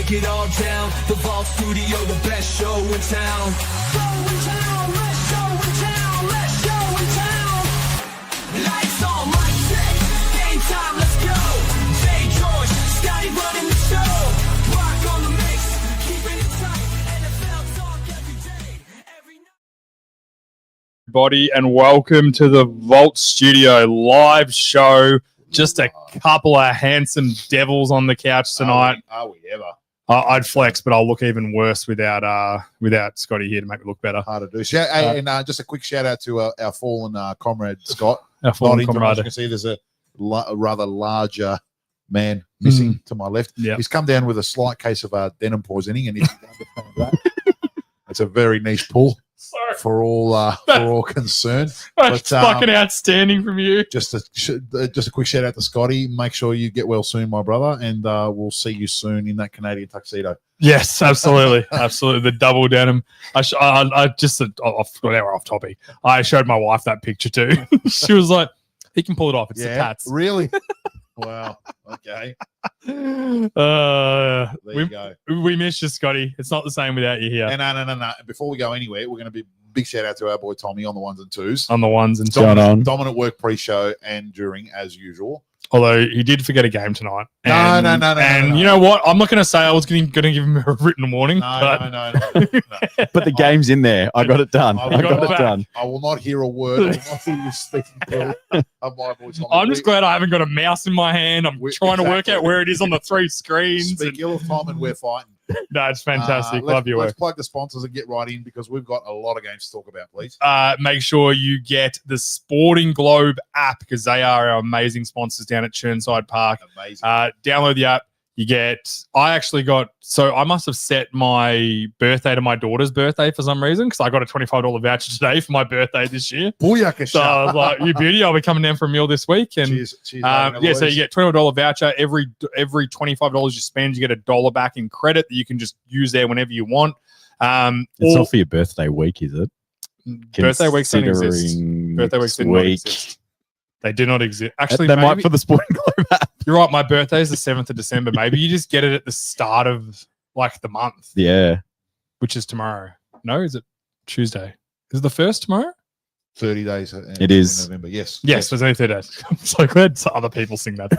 break it all down. The Vault Studio, the best show in town. Let's show in town. Let's show in town. Lights on, mic check. Game time, let's go. Jay George, Scotty running the show. Rock on the mix, keeping it tight. NFL talk every day, every night. Everybody, and welcome to the Vault Studio live show. Just a couple of handsome devils on the couch tonight. Are we ever? I'd flex, but I'll look even worse without Scotty here to make me look better. Hard to do. Just a quick shout out to our fallen comrade Scott. Our fallen Not comrade. You can see there's a rather larger man missing to my left. Yep. He's come down with a slight case of denim poisoning, and if you understand that, it's a very niche pull for all concerned. That's fucking outstanding from you. Just a quick shout out to Scotty. Make sure you get well soon, my brother, and we'll see you soon in that Canadian tuxedo. Yes, absolutely, absolutely. The double denim. I forgot we're off topic. I showed my wife that picture too. She was like, "He can pull it off. It's the tats." Really? Wow. Okay. There you go. We miss you, Scotty. It's not the same without you here. No. Before we go anywhere, we're going to be big shout out to our boy Tommy on the ones and twos. On the ones and Dominant work pre-show and during as usual. Although he did forget a game tonight. No. And you know what? I'm not going to say I was going to give him a written warning. No. But the game's in there. I got it done. I got it done. I will not hear a word. I will not hear you speaking of my voice. I'm just glad I haven't got a mouse in my hand. I'm trying to work out where it is on the three screens. Speak ill of Tom and we're fighting. No, it's fantastic. Love your work. Let's plug the sponsors and get right in because we've got a lot of games to talk about, please. Make sure you get the Sporting Globe app because they are our amazing sponsors down at Chirnside Park. Amazing. Download the app. I must have set my birthday to my daughter's birthday for some reason because I got a $25 voucher today for my birthday this year. Booyaka. So I was like, you beauty, I'll be coming down for a meal this week. And cheers, so you get $25 voucher. Every $25 you spend, you get $1 back in credit that you can just use there whenever you want. It's not for your birthday week, is it? Birthday weeks don't exist. Birthday weeks did not exist. They do not exist. Actually, they might for the Sporting Globe app. You're right. My birthday is the 7th of December. Maybe you just get it at the start of like the month. Yeah. Which is tomorrow. No, is it Tuesday? Is it the 1st tomorrow? 30 days. It is. November. Yes. Yes, there's only 30 days. I'm so glad other people sing that.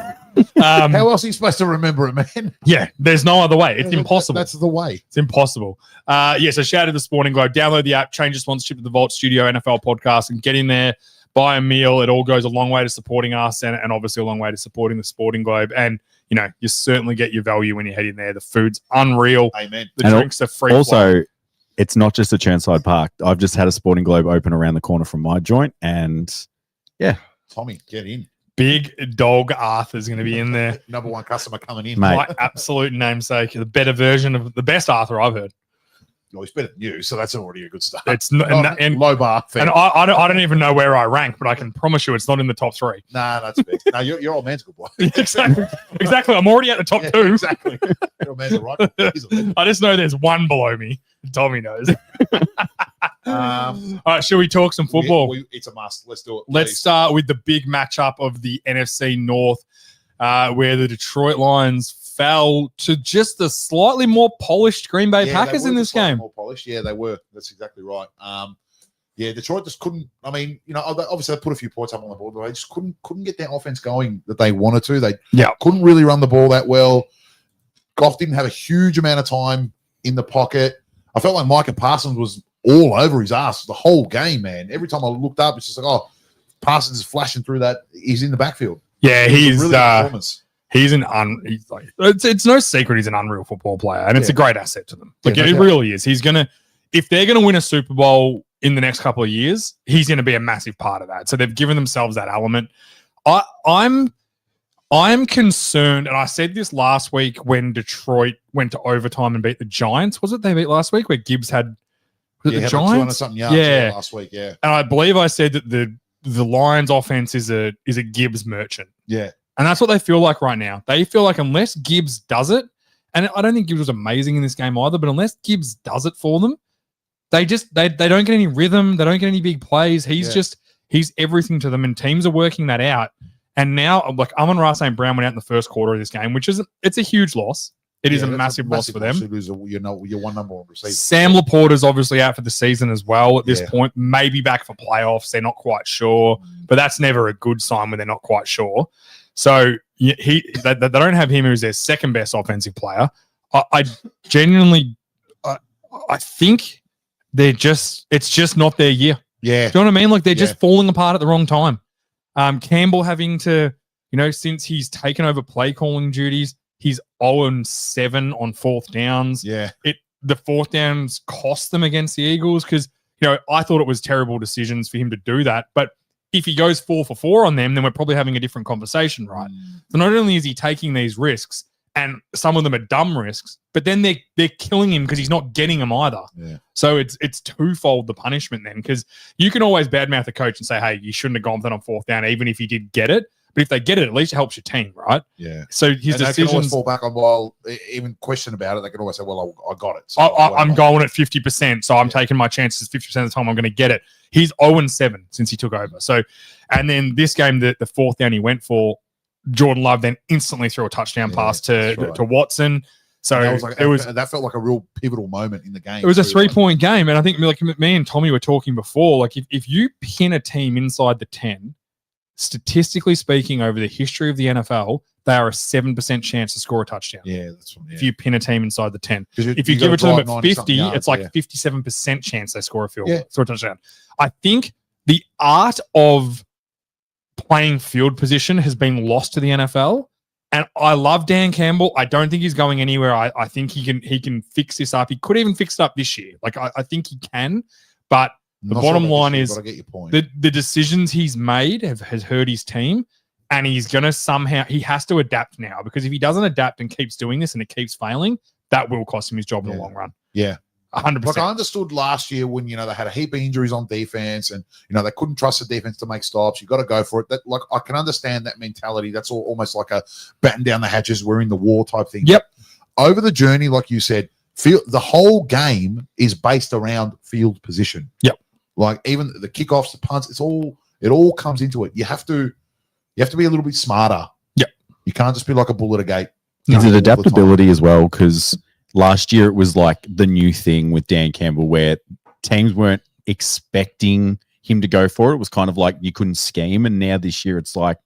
How else are you supposed to remember it, man? Yeah, there's no other way. It's impossible. That's the way. It's impossible. So shout out to the Sporting Globe. Download the app, change your sponsorship to the Vault Studio NFL podcast and get in there. Buy a meal. It all goes a long way to supporting us and obviously a long way to supporting the Sporting Globe. And, you certainly get your value when you head in there. The food's unreal. Amen. The drinks are free. Also, it's not just a Chirnside Park. I've just had a Sporting Globe open around the corner from my joint. And, yeah. Tommy, get in. Big Dog Arthur's going to be in there. Number one customer coming in. Mate. My absolute namesake. The better version of the best Arthur I've heard. Well, he's better than you, so that's already a good start. It's not, and low bar. Fair. And I don't even know where I rank, but I can promise you it's not in the top 3. Nah, that's fair. No, your old man's a good boy. Exactly. I'm already at the top 2. Exactly. Your old man's a right. I just know there's one below me. Tommy knows. All right, shall we talk some football? It's a must. Let's do it. Let's start with the big matchup of the NFC North, where the Detroit Lions fell to just the slightly more polished Green Bay Packers in this game. More polished. Yeah, they were. That's exactly right. Detroit just couldn't. I mean, obviously they put a few points up on the board, but they just couldn't get their offense going that they wanted to. They couldn't really run the ball that well. Goff didn't have a huge amount of time in the pocket. I felt like Micah Parsons was all over his ass the whole game, man. Every time I looked up, it's just like, oh, Parsons is flashing through that. He's in the backfield. Yeah, he's really good performance. He's it's no secret he's an unreal football player, and it's a great asset to them. Like it really is. He's if they're gonna win a Super Bowl in the next couple of years, he's gonna be a massive part of that. So they've given themselves that element. I'm concerned, and I said this last week when Detroit went to overtime and beat the Giants. Was it they beat last week where Gibbs had the Giants? 200-something yards last week, yeah. And I believe I said that the Lions offense is a Gibbs merchant. Yeah. And that's what they feel like right now. They feel like unless Gibbs does it, and I don't think Gibbs was amazing in this game either, but unless Gibbs does it for them, they don't get any rhythm. They don't get any big plays. He's everything to them, and teams are working that out. And now, like Amon-Ra St. Brown went out in the first quarter of this game, it's a huge loss. It is a that's massive loss for them. You lose your one number one receiver. Sam Laporta's obviously out for the season as well at this Yeah. point. Maybe back for playoffs. They're not quite sure, but that's never a good sign when they're not quite sure. So they don't have him who's their second best offensive player. I genuinely, I think it's just not their year. Yeah. Do you know what I mean? Like they're Yeah. just falling apart at the wrong time. Campbell having to, since he's taken over play calling duties, he's 0-7 on fourth downs. Yeah. The fourth downs cost them against the Eagles because, I thought it was terrible decisions for him to do that. But if he goes 4 for 4 on them, then we're probably having a different conversation, right? So not only is he taking these risks, and some of them are dumb risks, but then they're killing him because he's not getting them either. Yeah. So it's twofold the punishment then, because you can always badmouth a coach and say, hey, you shouldn't have gone for that on fourth down, even if he did get it. But if they get it, at least it helps your team, right? Yeah. So his And they can always decisions. fall back on, well, even question about it, they can always say, well, I got it. So I'm going at 50%, so I'm taking my chances 50% of the time I'm going to get it. He's 0-7 since he took over. So, and then this game, the fourth down he went for, Jordan Love then instantly threw a touchdown pass to Watson. So that felt like a real pivotal moment in the game. It was a 3-point game, and I think like me and Tommy were talking before. Like if you pin a team inside the 10, statistically speaking, over the history of the NFL, they are a 7% chance to score a touchdown. Yeah, that's right. Yeah. If you pin a team inside the 10, if you you give it to gotta them at drive 50, 90-something it's like yards, 57% chance they score a field Yeah. goal, score a touchdown. I think the art of playing field position has been lost to the NFL. And I love Dan Campbell. I don't think he's going anywhere. I think he can fix this up. He could even fix it up this year. Like I think he can. But the Not bottom sure about line this year, is but I get your point. the decisions he's made has hurt his team. And he's going to he has to adapt now, because if he doesn't adapt and keeps doing this and it keeps failing, that will cost him his job in the long run. Yeah. 100%. Like I understood last year when, they had a heap of injuries on defense and, they couldn't trust the defense to make stops. You got to go for it. That, like, I can understand that mentality. That's almost like a batten down the hatches, we're in the war type thing. Yep. Over the journey, like you said, the whole game is based around field position. Yep. Like even the kickoffs, the punts, it all comes into it. You have to be a little bit smarter. Yep. You can't just be like a bull at a gate. Is all it the adaptability as well? Because last year it was like the new thing with Dan Campbell where teams weren't expecting him to go for it. It was kind of like you couldn't scheme. And now this year it's like,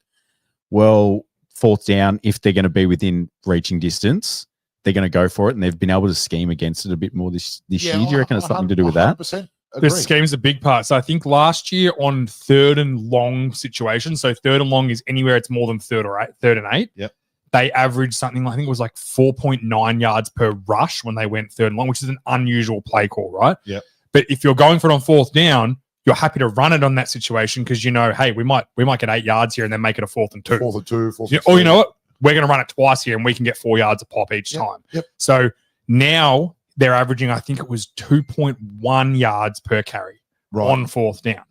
well, fourth down, if they're going to be within reaching distance, they're going to go for it. And they've been able to scheme against it a bit more this year. Do you reckon it's something to do with that? 100% The agree. scheme's a big part. So I think last year on third and long situations, so third and long is anywhere it's more than third and eight. Yep. They averaged something, I think it was like 4.9 yards per rush when they went third and long, which is an unusual play call, right? Yep. But if you're going for it on fourth down, you're happy to run it on that situation because hey, we might get 8 yards here and then make it a 4th and 2. 4th and 2, 4th Yeah, and or 3. you know what? We're going to run it twice here and we can get 4 yards a pop each Yep, time. yep. So now they're averaging, I think it was 2.1 yards per carry on fourth down.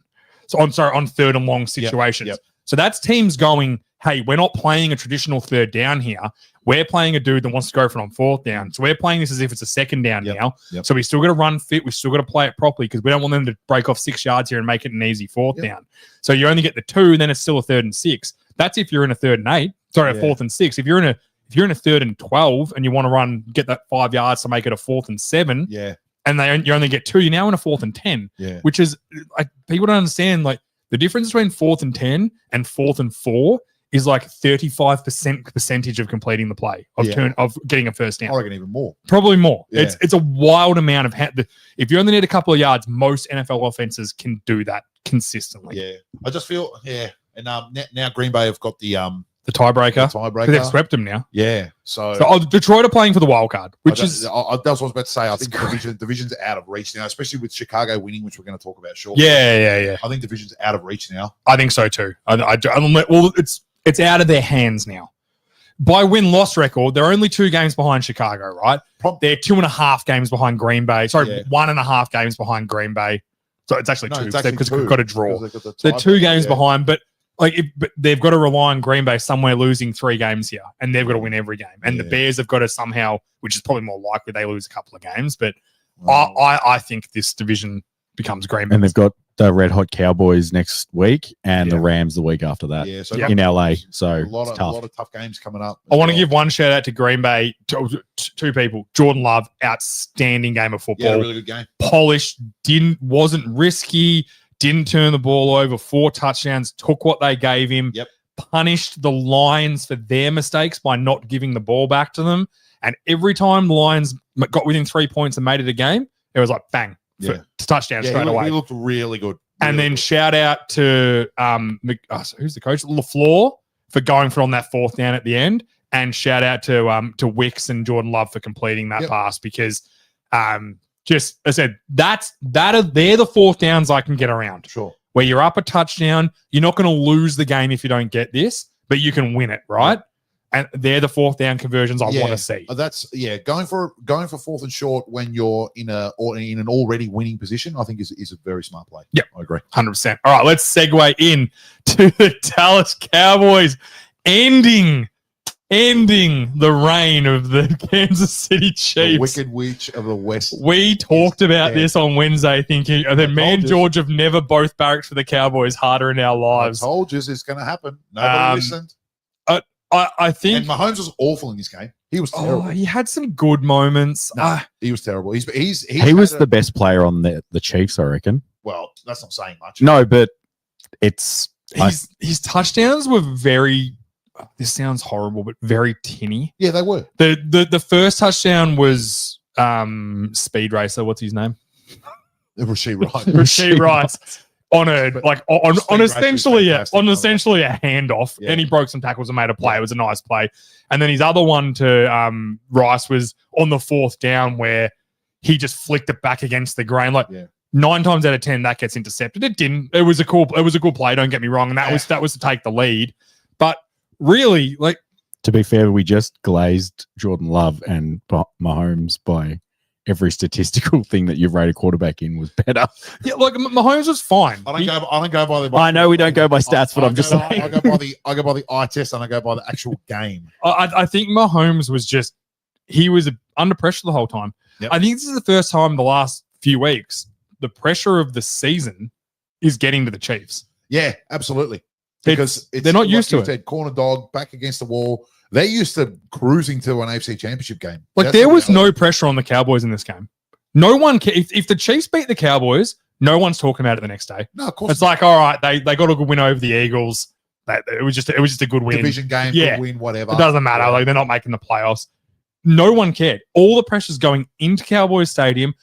So I'm sorry, on third and long situations. Yep. So that's teams going, hey, we're not playing a traditional third down here. We're playing a dude that wants to go for it on fourth down. So we're playing this as if it's a second down now. Yep. So we still got to run fit. We still got to play it properly because we don't want them to break off 6 yards here and make it an easy fourth down. So you only get the 2, then it's still a 3rd and 6. That's if you're in a 3rd and 8. Sorry, a 4th and 6. If you're in a 3rd and 12 and you want to get that 5 yards to make it a 4th and 7, and you only get 2, you're now in a 4th and 10. Which is like people don't understand like the difference between 4th and 10 and 4th and 4 is like 35% percentage of completing the play of getting a first down. I reckon even more. Probably more. Yeah. It's a wild amount of if you only need a couple of yards, most NFL offenses can do that consistently. Yeah. I just feel and now Green Bay have got the tiebreaker. They've swept them now. Yeah. So Detroit are playing for the wild card, which is that's what I was about to say. I think division's out of reach now, especially with Chicago winning, which we're going to talk about shortly. Yeah. I think division's out of reach now. I think so too. Well, it's out of their hands now. By win-loss record, they're only 2 games behind Chicago, right? They're 2.5 games behind Green Bay. Sorry, 1.5 games behind Green Bay. So it's actually 2 because we've got a draw. So they're 2 games behind, but but they've got to rely on Green Bay somewhere losing 3 games here, and they've got to win every game. And the Bears have got to somehow, which is probably more likely, they lose a couple of games. But I think this division becomes Green Bay. And they've got the Red Hot Cowboys next week and the Yeah. Rams the week after that Yeah, so in LA. So a it's lot tough. of tough games coming up. I want to give one shout out to Green Bay. Two people. Jordan Love, outstanding game of football. Yeah, a really good game. Polished, wasn't risky, didn't turn the ball over, 4 touchdowns, took what they gave him, Yep. punished the Lions for their mistakes by not giving the ball back to them. And every time the Lions got within 3 points and made it a game, it was like bang, Yeah. touchdown straight away. He looked really good. And Really then good. shout out to who's the coach? LaFleur for going for on that 4th down at the end. And shout out to Wicks and Jordan Love for completing that Yep. pass because just I said they're the 4th downs I can get around. Sure. Where you're up a touchdown, you're not going to lose the game if you don't get this, but you can win it, right? And they're the 4th down conversions I want to see. That's going for 4th and short when you're in an already winning position. I think is a very smart play. Yep. I agree. 100%. All right, let's segue in to the Dallas Cowboys ending the reign of the Kansas City The Chiefs. Wicked Witch of the West. We talked about dead. this on Wednesday, thinking that me and told you. George have never both barracked for the Cowboys harder in our I lives. told you it's going to happen. Nobody listened. I think And Mahomes was awful in this game. He was terrible. he had some good moments. No, he was terrible. He was had the best player on the Chiefs, I reckon. well. That's not saying much. No, but it's his touchdowns were very. This sounds horrible, but very tinny. Yeah, they were. The first touchdown was Speed Racer. What's his name? Rasheed Rice. Rasheed Rice on a like on Speed Racer is essentially fantastic, on by the way. essentially a handoff, Yeah. and he broke some tackles and made a play. It was a nice play. And then his other one to Rice was on the 4th down where he just flicked it back against the grain. Like Yeah. 9 times out of 10 that gets intercepted. It didn't. It was a cool play. Don't get me wrong. And that was to take the lead. But really, like to be fair, we just glazed Jordan Love and Mahomes by every statistical thing that you've rated quarterback in was better. yeah, like Mahomes was fine. I don't go by the. I know we don't go by stats, but I'm just saying. I go by the eye test and I go by the actual game. I think Mahomes was just he was under pressure the whole time. Yep. I think this is the first time in the last few weeks the pressure of the season is getting to the Chiefs. Yeah, absolutely. Because they're not used to you it. said, corner dog back against the wall. They're used to cruising to an AFC Championship game. Like That's there the was reality. no pressure on the Cowboys in this game. No one if the Chiefs beat the Cowboys, no one's talking about it the next day. No, of course. It's like, all right, they got a good win over the Eagles. It was just a good win. division game, Yeah. good win, whatever. It doesn't matter. Yeah. Like they're not making the playoffs. No one cared. All the pressure's going into Cowboys Stadium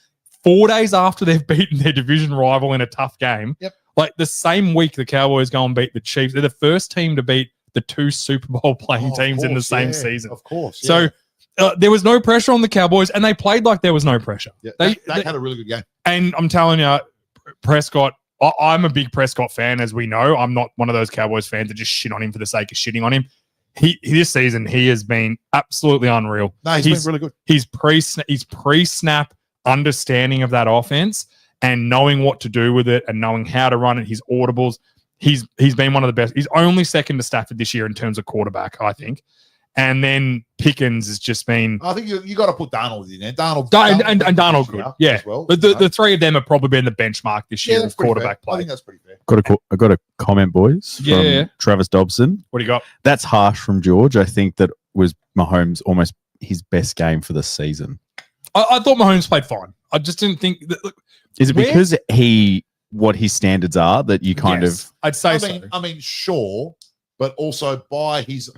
4 days after they've beaten their division rival in a tough game. Yep. Like the same week the Cowboys go and beat the Chiefs. They're the first team to beat the 2 Super Bowl playing Oh, of teams in the course, same yeah, season. Of course. So there was no pressure on the Cowboys, and they played like there was no pressure. yeah. They Dak had a really good game. and I'm telling you, Prescott, I'm a big Prescott fan, as we know. I'm not one of those Cowboys fans that just shit on him for the sake of shitting on him. This season, he has been absolutely unreal. No, he's been really good. He's pre-snap understanding of that offense and knowing what to do with it and knowing how to run it. His audibles, he's been one of the best. He's only second to Stafford this year in terms of quarterback, I think. And then Pickens has just been I think you got to put Darnold in there. Darnold and Darnold good, yeah. as well. The 3 of them have probably been the benchmark this year that's of pretty quarterback fair. I play. think that's pretty fair. I got a comment, boys, from Yeah. Travis Dobson. What do you got? That's harsh from George. I think that was Mahomes almost his best game for the season. I thought Mahomes played fine. I just didn't think that. Look, Is it Where- because what his standards are that you kind yes, I'd say I mean, sure, but also by his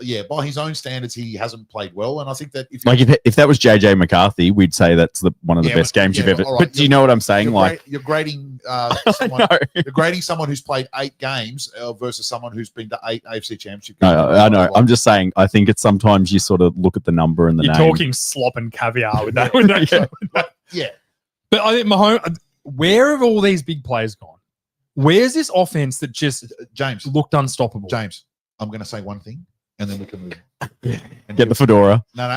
own standards, he hasn't played well. And I think that of like if that was JJ McCarthy, we'd say that's one of the Yeah, best but- games yeah, you've ever. but all right, But do you know what I'm saying? you're grading I someone, know. you're grading someone who's played 8 games versus someone who's been to 8 AFC Championship No, games. I know. I'm just saying. I think it's sometimes you sort of look at the number and the you're name. talking slop and caviar with that. Yeah. yeah. But I think Mahomes. Where have all these big players gone? Where's this offense that just James, looked unstoppable? James, I'm going to say one thing, and then we can move on. And Get the fedora. No.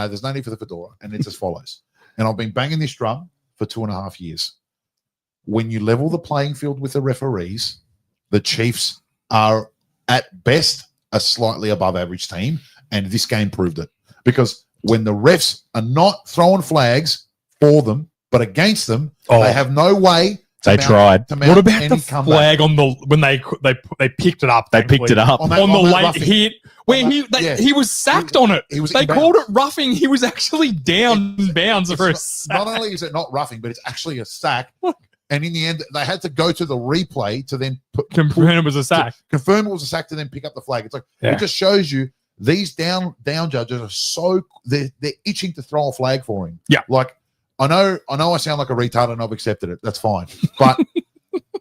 There's no need for the fedora, and it's as follows. And I've been banging this drum for 2.5 years. When you level the playing field with the referees, the Chiefs are at best a slightly above average team, and this game proved it. Because when the refs are not throwing flags for them, but against them, Oh. they have no way They tried. to mount What about any the comeback. flag on the when they picked it up? They picked it up. On that- on the on that late roughing. hit where On that- yeah. he was sacked on it. He was They inbounds. called it roughing. He was actually down in bounds for a It's sack. not only is it not roughing, but it's actually a sack. And in the end, they had to go to the replay to then Confirm it was a sack. confirm it was a sack to then pick up the flag. It's like Yeah. it just shows you these down judges are so they're itching to throw a flag for him. Yeah. Like I know I sound like a retard and I've accepted it. That's fine. But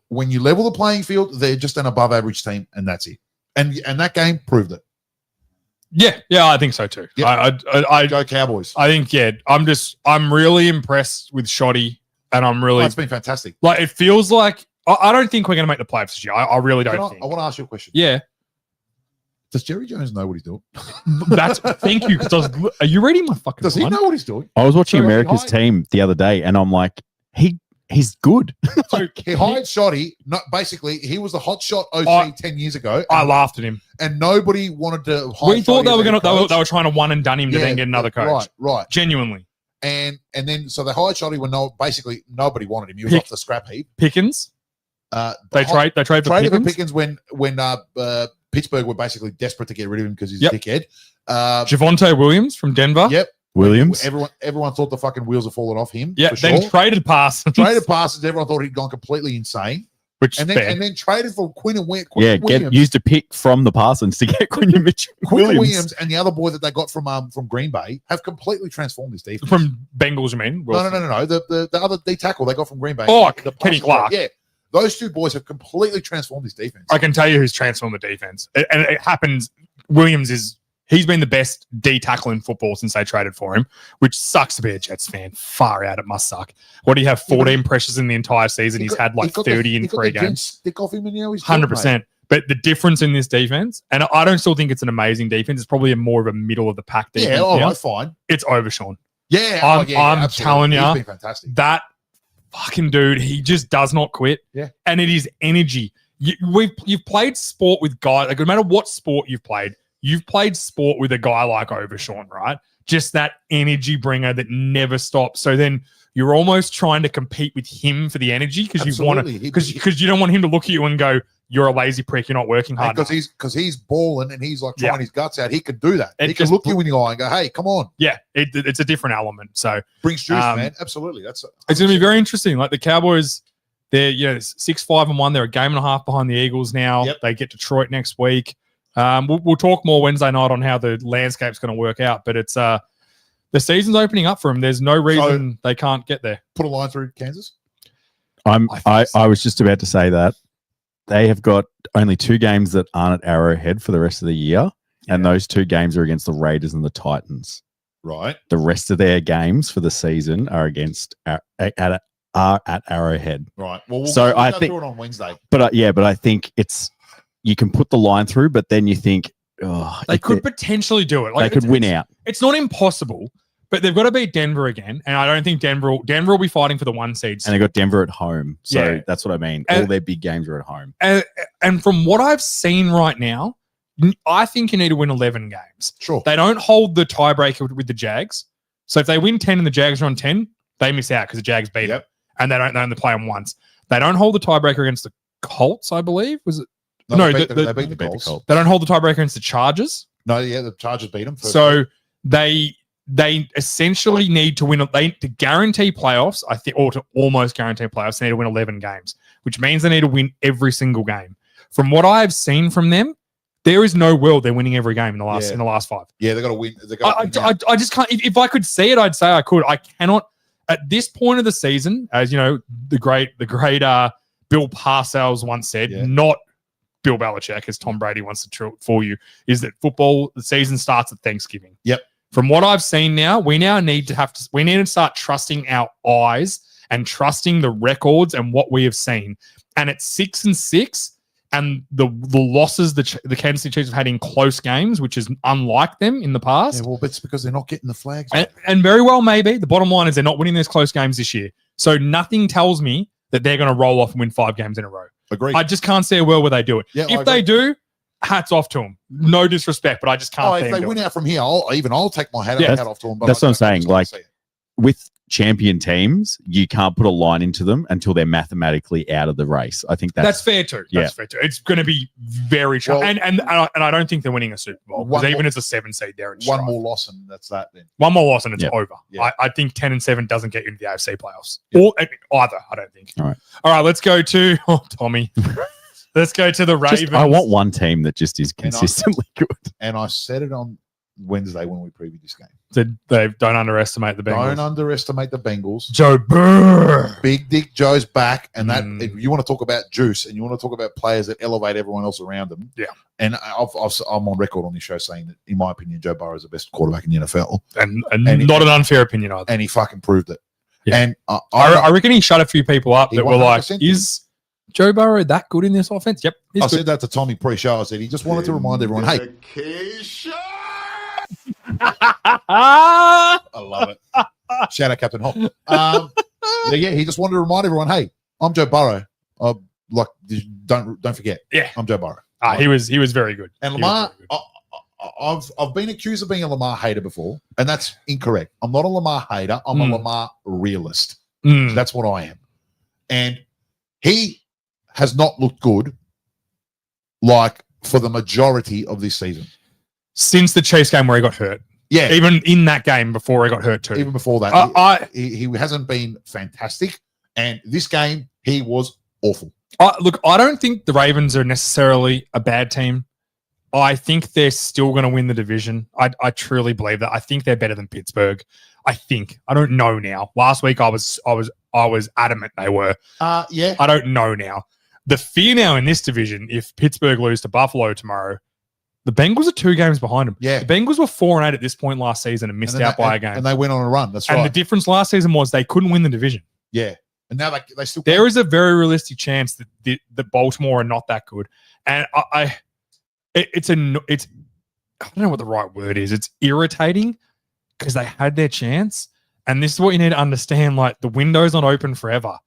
when you level the playing field, they're just an above average team, and that's it. And that game proved it. Yeah, I think so too. Yeah. I Go Cowboys. think I'm really impressed with Shoddy, and I'm really It's been fantastic. like it feels like I don't think we're going to make the playoffs this year. I really don't think. I want to ask you a question. Yeah, Does Jerry Jones know what he's doing? that's thank you. Because are you reading my fucking? Does he line? know what he's doing? I was watching So he America's hired- team the other day, and I'm like, he's good. So He hired Shoddy. Basically, he was the hot shot OC I- 10 years ago. I laughed at him. and nobody wanted to hire We thought Shoddy they were as going a to. coach. They were trying to one and done him to then get another coach. Right. Genuinely, And then so they hired Shoddy when basically nobody wanted him. He was Pick- off the scrap heap. Pickens. They hi- trade for traded for Pickens. Pickens when Pittsburgh were basically desperate to get rid of him because he's Yep. a dickhead. Javonte Williams from Denver. Yep. Williams. Everyone thought the fucking wheels have fallen off him. Yeah, for then sure. traded Parsons. Traded passes. Everyone thought he'd gone completely insane. which And is then fair. and then traded for Quinn and Williams. Used a pick from the Parsons to get Quinn Mitchell Quinn Williams. and the other boy that they got from Green Bay have completely transformed this defense. From Bengals, you mean? No. The other D tackle they got from Green Bay. Oh, The Kenny passing Clark. play. Yeah, those two boys have completely transformed this defense. I can tell you who's transformed the defense. And it happens. Williams he's been the best D tackle in football since they traded for him, which sucks to be a Jets fan. Far out, it must suck. What do you have? 14 pressures in the entire season. He's had like 30 in 3 games. Stick off him, and he's 100%. But the difference in this defense, and I don't still think it's an amazing defense. It's probably more of a middle of the pack defense. Yeah, all now. right, fine. It's Overshawn. Yeah, I'm absolutely. telling ya. He's been fantastic. That fucking dude, he just does not quit. Yeah. And it is energy. You've played sport with guys, like no matter what sport you've played sport with a guy like Overshawn, right? Just that energy bringer that never stops. So then you're almost trying to compete with him for the energy because you want to, Absolutely. because you don't want him to look at you and go, "You're a lazy prick. You're not working hard." Because he's balling and he's like Yeah. trying his guts out. He could do that. It He can just- look you in the eye and go, "Hey, come on, Yeah, it's a different element. So brings juice, Um, man." Absolutely, that's it's going to be very interesting. Like the Cowboys, they're 6-5-1. They're a game and a half behind the Eagles now. Yep. They get Detroit next week. We'll talk more Wednesday night on how the landscape's going to work out. But it's the season's opening up for them. There's no reason they can't get there. put a line through Kansas. I was just about to say that they have got only 2 games that aren't at Arrowhead for the rest of the year, and those 2 games are against the Raiders and the Titans. Right. The rest of their games for the season are against are at Arrowhead. Right. Well, So we'll I go think- through it on Wednesday. But I think you can put the line through, but then you think, They could potentially do it. they could win out. It's not impossible, but they've got to beat Denver again. And I don't think Denver will be fighting for the 1 seed. And they got Denver at home. So Yeah. that's what I mean. And- All their big games are at home. And from what I've seen right now, I think you need to win 11 games. Sure. They don't hold the tiebreaker with the Jags. So if they win 10 and the Jags are on 10, they miss out because the Jags beat them. Yep. And they only play them once. They don't hold the tiebreaker against the Colts, I believe. Was it? No, they the- beat the beat the Colts. Colts. They don't hold the tiebreaker against the Chargers. No, yeah, the Chargers beat them. So they essentially need to win. To guarantee playoffs, I think, or to almost guarantee playoffs, they need to win 11 games, which means they need to win every single game. From what I have seen from them, there is no world they're winning every game in the last 5. yeah, they got to win. They got I just can't. If I could see it, I'd say I could. I cannot at this point of the season. As you know, the great Bill Parcells once said, Yeah. not Bill Belichick, as Tom Brady wants to for you, is that football the season starts at Thanksgiving. Yep. From what I've seen now, we need to start trusting our eyes and trusting the records and what we have seen. And at 6-6. And the losses the Kansas City Chiefs have had in close games, which is unlike them in the past. Yeah, well, but it's because they're not getting the flags. And very well, maybe. The bottom line is they're not winning those close games this year. So nothing tells me that they're going to roll off and win 5 games in a row. Agreed. I just can't see a world where they do it. Yeah, I if they do, hats off to them. No disrespect, but I just can't see if them they do win it. out from here, I'll take my hat Yeah. off to them. But That's I what I'm don't saying, just wanna like- see it. With champion teams, you can't put a line into them until they're mathematically out of the race. I think That's fair too. Yeah. That's fair too. It's going to be very Well, and I don't think they're winning a Super Bowl because One even more- as a 7 seed, they're in One strife. more loss and that's that then. One more loss and it's Yeah. over. Yeah. I think 10-7 doesn't get you into the AFC playoffs Yeah. or either. I don't think. All right. Let's go to Tommy. Let's go to the Ravens. just, I want one team that just is consistently good. And I said it on Wednesday when we previewed this game. They don't underestimate the Bengals. Don't underestimate the Bengals. Joe Burr. Big Dick Joe's back, and that Mm. if you want to talk about juice, and you want to talk about players that elevate everyone else around them. Yeah. And I'm on record on this show saying that, in my opinion, Joe Burrow is the best quarterback in the NFL, And he- not an unfair opinion either. and he fucking proved it. Yeah. And I reckon he shut a few people up He that were like, 100% did. is Joe Burrow that good in this offense? Yep. He's I good. said that to Tommy pre-show. I said he just wanted to remind everyone, hey, I love it. Shout out Captain Hop. Yeah, he just wanted to remind everyone, hey, I'm Joe Burrow. Don't forget, Yeah. I'm Joe Burrow. He was very good. And He was Lamar, very good. I've been accused of being a Lamar hater before, and that's incorrect. I'm not a Lamar hater. I'm a Lamar realist. Mm. That's what I am. And he has not looked good, like for the majority of this season. Since the Chiefs game where he got hurt, Yeah, even in that game before he got hurt too. even before that, I he hasn't been fantastic. And this game, he was awful. look, I don't think the Ravens are necessarily a bad team. I think they're still going to win the division. I truly believe that. I think they're better than Pittsburgh. I don't know now. Last week I was adamant they were. Yeah. I don't know now. The fear now in this division, if Pittsburgh lose to Buffalo tomorrow, the Bengals are 2 games behind them. Yeah. The Bengals were 4-8 at this point last season and missed And then out by a game. And they went on a run. That's And right. the difference last season was they couldn't win the division. Yeah. And now they still There is a very realistic chance that Baltimore are not that good. And it's I don't know what the right word is. It's irritating because they had their chance. And this is what you need to understand. Like, the window's not open forever.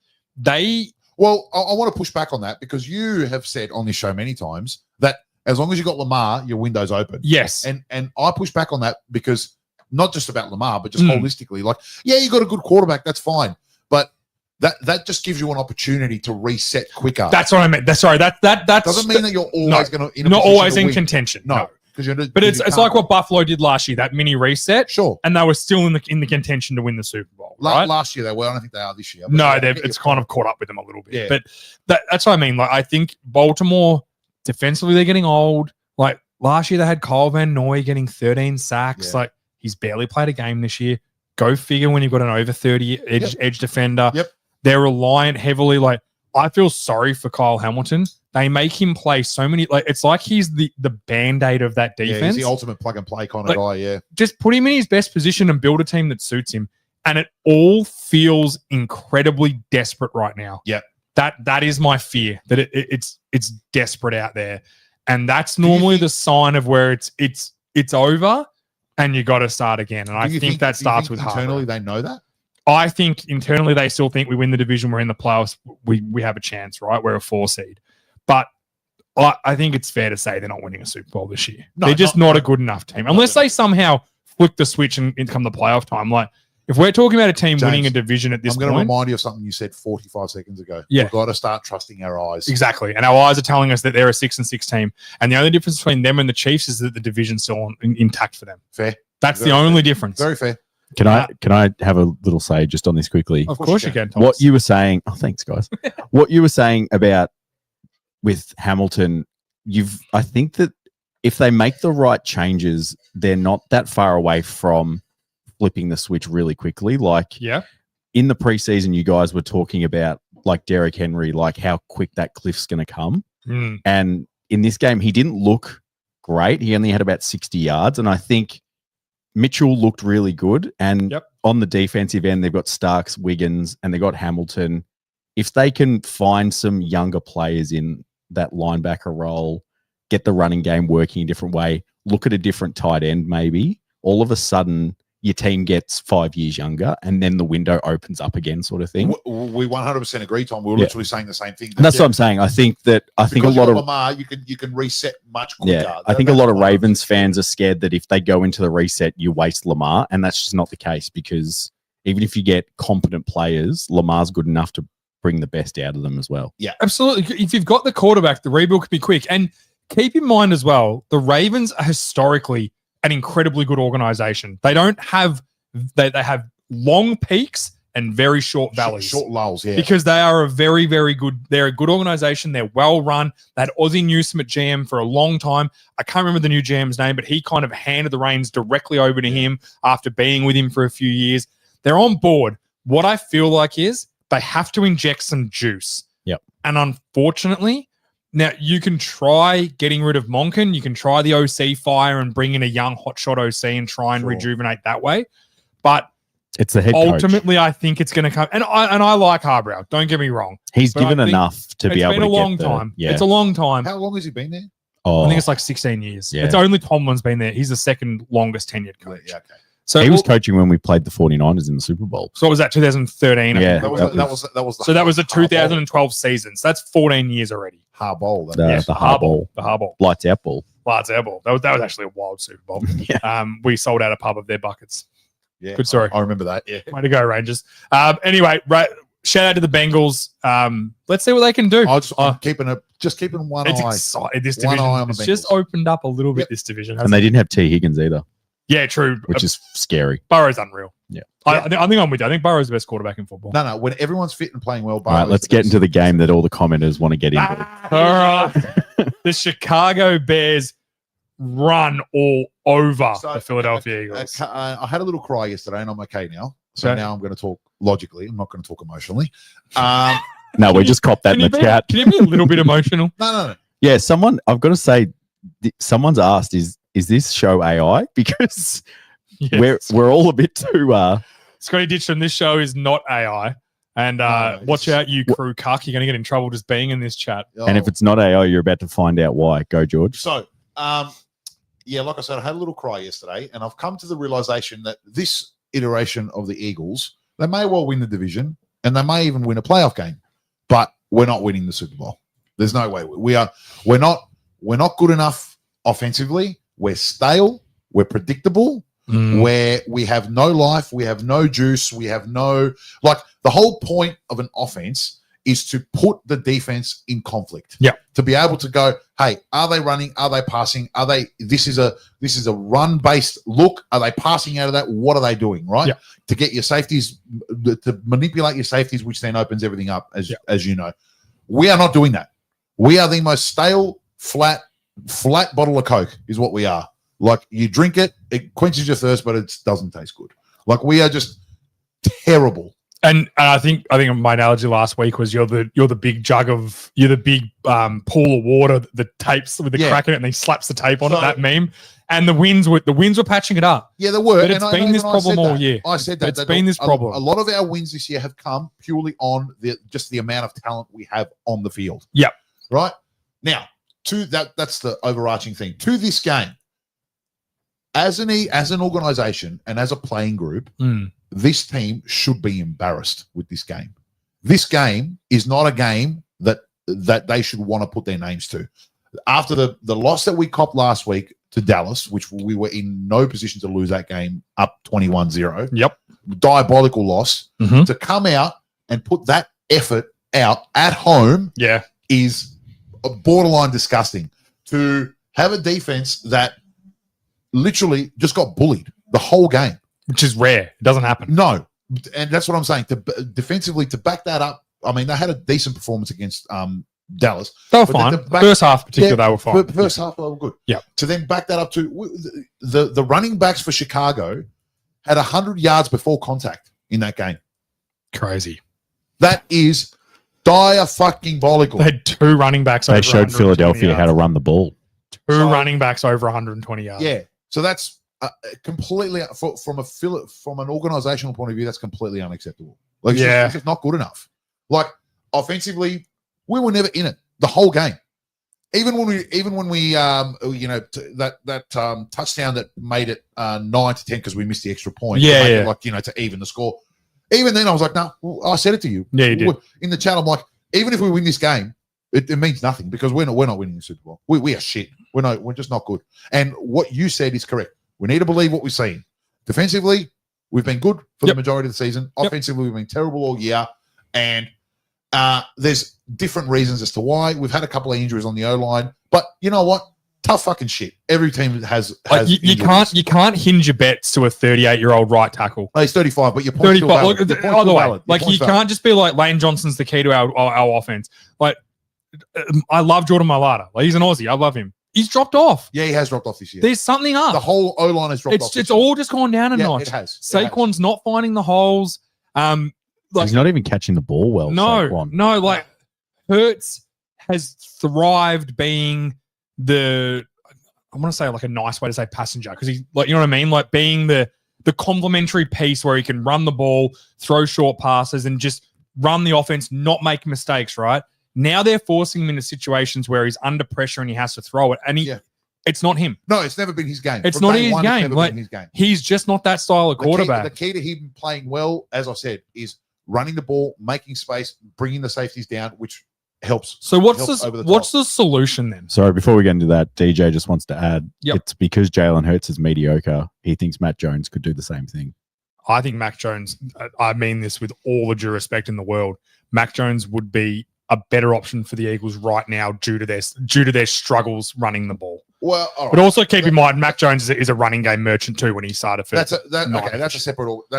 Well, I want to push back on that because you have said on this show many times that as long as you got Lamar, your window's open. Yes. And I push back on that because not just about Lamar, but just Mm. holistically. Like, yeah, you got a good quarterback, that's fine. But that just gives you an opportunity to reset quicker. That's what I meant. That's doesn't mean that you're always going to not always in contention. No. Because But it's like what Buffalo did last year, that mini reset, Sure. and they were still in the contention to win the Super Bowl. Right? Last year they were. I don't think they are this year. But No, yeah, it's kind of caught up with them a little bit. Yeah. But that's what I mean. Like, I think Baltimore defensively, they're getting old. Like, last year they had Kyle Van Noy getting 13 sacks. Yeah. Like, he's barely played a game this year. Go figure when you've got an over 30 edge defender. Yep. They're reliant heavily. Like, I feel sorry for Kyle Hamilton. They make him play so many. Like, it's like he's the band-aid of that Yeah, defense. he's the ultimate plug and play kind of Like, guy. Yeah. Just put him in his best position and build a team that suits him. And it all feels incredibly desperate right now. Yep. That is my fear, that it's desperate out there. And that's you normally think- the sign of where it's over and you got to start again. And I Do you think that do you starts think with internally Harbaugh. they know that. I think internally they still think we win the division, we're in the playoffs, we have a chance, right? We're a 4 seed. But I think it's fair to say they're not winning a Super Bowl this year. No, They're just not- not a good enough team. Unless they somehow flick the switch and come the playoff time. Like, if we're talking about a team James, winning a division at this I'm going to point, remind you of something you said 45 seconds ago. Yeah. We've got to start trusting our eyes. exactly. And our eyes are telling us that they're a 6-6 team. And the only difference between them and the Chiefs is that the division's still intact for them. Fair. That's Very the only fair. difference. Very fair. Can I have a little say just on this quickly? Of course you can. Thomas. What you were saying, thanks guys. What you were saying about with Hamilton, I think that if they make the right changes, they're not that far away from flipping the switch really quickly. Like, Yeah. in the preseason, you guys were talking about like Derrick Henry, like how quick that cliff's going to come. Mm. And in this game, he didn't look great. He only had about 60 yards. And I think Mitchell looked really good. And Yep. on the defensive end, they've got Starks, Wiggins, and they've got Hamilton. If they can find some younger players in that linebacker role, get the running game working a different way, look at a different tight end maybe, all of a sudden your team gets 5 years younger and then the window opens up again, sort of thing. We 100% agree, Tom. We were Yeah. literally saying the same thing. And that's what I'm saying. I think a because lot you've got of Lamar, you can reset much quicker. Yeah, I think a lot of Ravens fans are scared that if they go into the reset, you waste Lamar, and that's just not the case because even if you get competent players, Lamar's good enough to bring the best out of them as well. Absolutely. If you've got the quarterback, the rebuild can be quick. And keep in mind as well, the Ravens are historically an incredibly good organization. They don't have they have long peaks and very short valleys. Short lulls, yeah. Because they are a very, very good, they're a good organization. They're well run. They had Ozzie Newsome at GM for a long time. I can't remember the new GM's name, but he kind of handed the reins directly over to him after being with him for a few years. They're on board. What I feel like is they have to inject some juice. Yep. And unfortunately, now you can try getting rid of Monken. You can try the OC fire and bring in a young hotshot OC and try and rejuvenate that way. But it's the head coach. Ultimately, I think it's going to come. And I like Harbrow. Don't get me wrong. He's But given I think enough to be able to It's been a long get time. Yeah. It's a long time. How long has he been there? Oh, I think it's like 16 years. Yeah. It's only Tomlin's been there. He's the second longest tenured coach. Yeah, okay. So he was coaching when we played the 49ers in the Super Bowl. So what was that 2013? I Yeah. think. That was The 2012 season. So that's 14 years already. Harbaugh. The Harbaugh. The Harbaugh. Lights out ball. Lights air ball. That was actually a wild Super Bowl. Yeah. We sold out a pub of their buckets. Yeah, Good story. I remember that. Yeah. Way to go, Rangers. Anyway, right. Shout out to the Bengals. Let's see what they can do. I'm keeping one It's eye. exciting. This One division eye on the it's just Bengals. opened up a little bit. Yep. This division, And they didn't have T. Higgins either, yeah, true. which is scary. Burrow's unreal. Yeah. I think I'm with you. I think Burrow's the best quarterback in football. No. When everyone's fit and playing well, All right, let's get into the game that all the commenters want to get into. All right. The Chicago Bears run all over So, the Philadelphia Eagles. I had a little cry yesterday, and I'm okay now. So Okay. now I'm going to talk logically. I'm not going to talk emotionally. No, we just copped that in the chat. Can you be a little bit emotional? No. Yeah, I've got to say, someone's asked, is this show AI? Because Yes. we're all a bit too Scotty Ditcham, this show is not AI. And No, watch it's- out, you crew cuck. You're going to get in trouble just being in this chat. and if it's not AI, you're about to find out why. Go, George. So, yeah, like I said, I had a little cry yesterday, and I've come to the realization that this iteration of the Eagles, they may well win the division, and they may even win a playoff game, but we're not winning the Super Bowl. There's no way we're not good enough offensively. We're stale. We're predictable. Where we have no life, we have no juice, we have no the whole point of an offense is to put the defense in conflict. Yeah. To be able to go, hey, are they running? Are they passing? Are they this is a run-based look. Are they passing out of that? What are they doing? Right? Yeah. To get your safeties, to manipulate your safeties, which then opens everything up, as you know. We are not doing that. We are the most stale, flat bottle of Coke, is what we are. Like, you drink it, it quenches your thirst, but it doesn't taste good. Like, we are just terrible. And I think my analogy last week was you're the big jug of pool of water, the tapes with the crack in it, and he slaps the tape on it. That meme, and the winds were patching it up. Yeah, there were. But it's been this problem all year. I said that. It's been this problem. A lot of our wins this year have come purely on just the amount of talent we have on the field. Yep. Right now, that's the overarching thing. To this game, as an organization and as a playing group, this team should be embarrassed with this game. This game is not a game that they should want to put their names to. After the loss that we copped last week to Dallas, which we were in no position to lose that game, up 21-0. Yep. Diabolical loss. Mhm. To come out and put that effort out at home Yeah. is borderline disgusting. To have a defense that literally just got bullied the whole game. Which is rare. It doesn't happen. No, and that's what I'm saying. Defensively, to back that up, I mean, they had a decent performance against Dallas. They were But fine. the back- First half, particularly, they were fine. First half, they were good. Yeah. To then back that up to the running backs for Chicago had 100 yards before contact in that game. Crazy. That is diabolical. They had two running backs. They over showed 120 Philadelphia how to yards. run the ball. Two So- running backs over 120 yards. Yeah. So that's completely from an organizational point of view, that's completely unacceptable. Like, it's just not good enough. Like, offensively, we were never in it the whole game. Even when we that touchdown that made it 9-10 because we missed the extra point. Yeah, to make it, yeah. like, to even the score. Even then, I was like, no. I said it to you. Yeah, you did. In the chat, I'm like, even if we win this game, it means nothing because we're not winning the Super Bowl. We are shit. We're just not good. And what you said is correct. We need to believe what we're seeing. Defensively, We've been good for Yep. the majority of the season. Yep. Offensively, we've been terrible all year. And there's different reasons as to why. We've had a couple of injuries on the O-line. But you know what? Tough fucking shit. Every team has You injuries. can't hinge your bets to a 38-year-old right tackle. No, he's 35, but your point's still 35. valid. Look, Your point's by the still way, valid. Your like point's you valid. can't just be like Lane Johnson's the key to our offense. Like I love Jordan Mailata. Like he's an Aussie. I love him. He's dropped off. Yeah, he has dropped off this year. There's something up. The whole O-line has dropped off. It's this all year. just gone down a Yeah, notch. it has. It has. Saquon's not finding the holes. Like He's not even catching the ball well. Saquon. no, like Hurts has thrived being I want to say like a nice way to say passenger because he's like, you know what I mean? Like being the complementary piece where he can run the ball, throw short passes and just run the offense, not make mistakes, right? Now they're forcing him into situations where he's under pressure and he has to throw it. And it's not him. No, it's never been his game. It's From not day his one, it's game. never Like, been his game. He's just not that style of quarterback. The key to him playing well, as I said, is running the ball, making space, bringing the safeties down, which helps. So what's helps over the what's top. the solution then? Sorry, before we get into that, DJ just wants to add, Yep. it's because Jalen Hurts is mediocre. He thinks Matt Jones could do the same thing. I think Mac Jones, I mean this with all the due respect in the world, Mac Jones would be a better option for the Eagles right now due to their struggles running the ball. Well, all right. But also keep in mind, Mac Jones is a running game merchant too when he started first. That's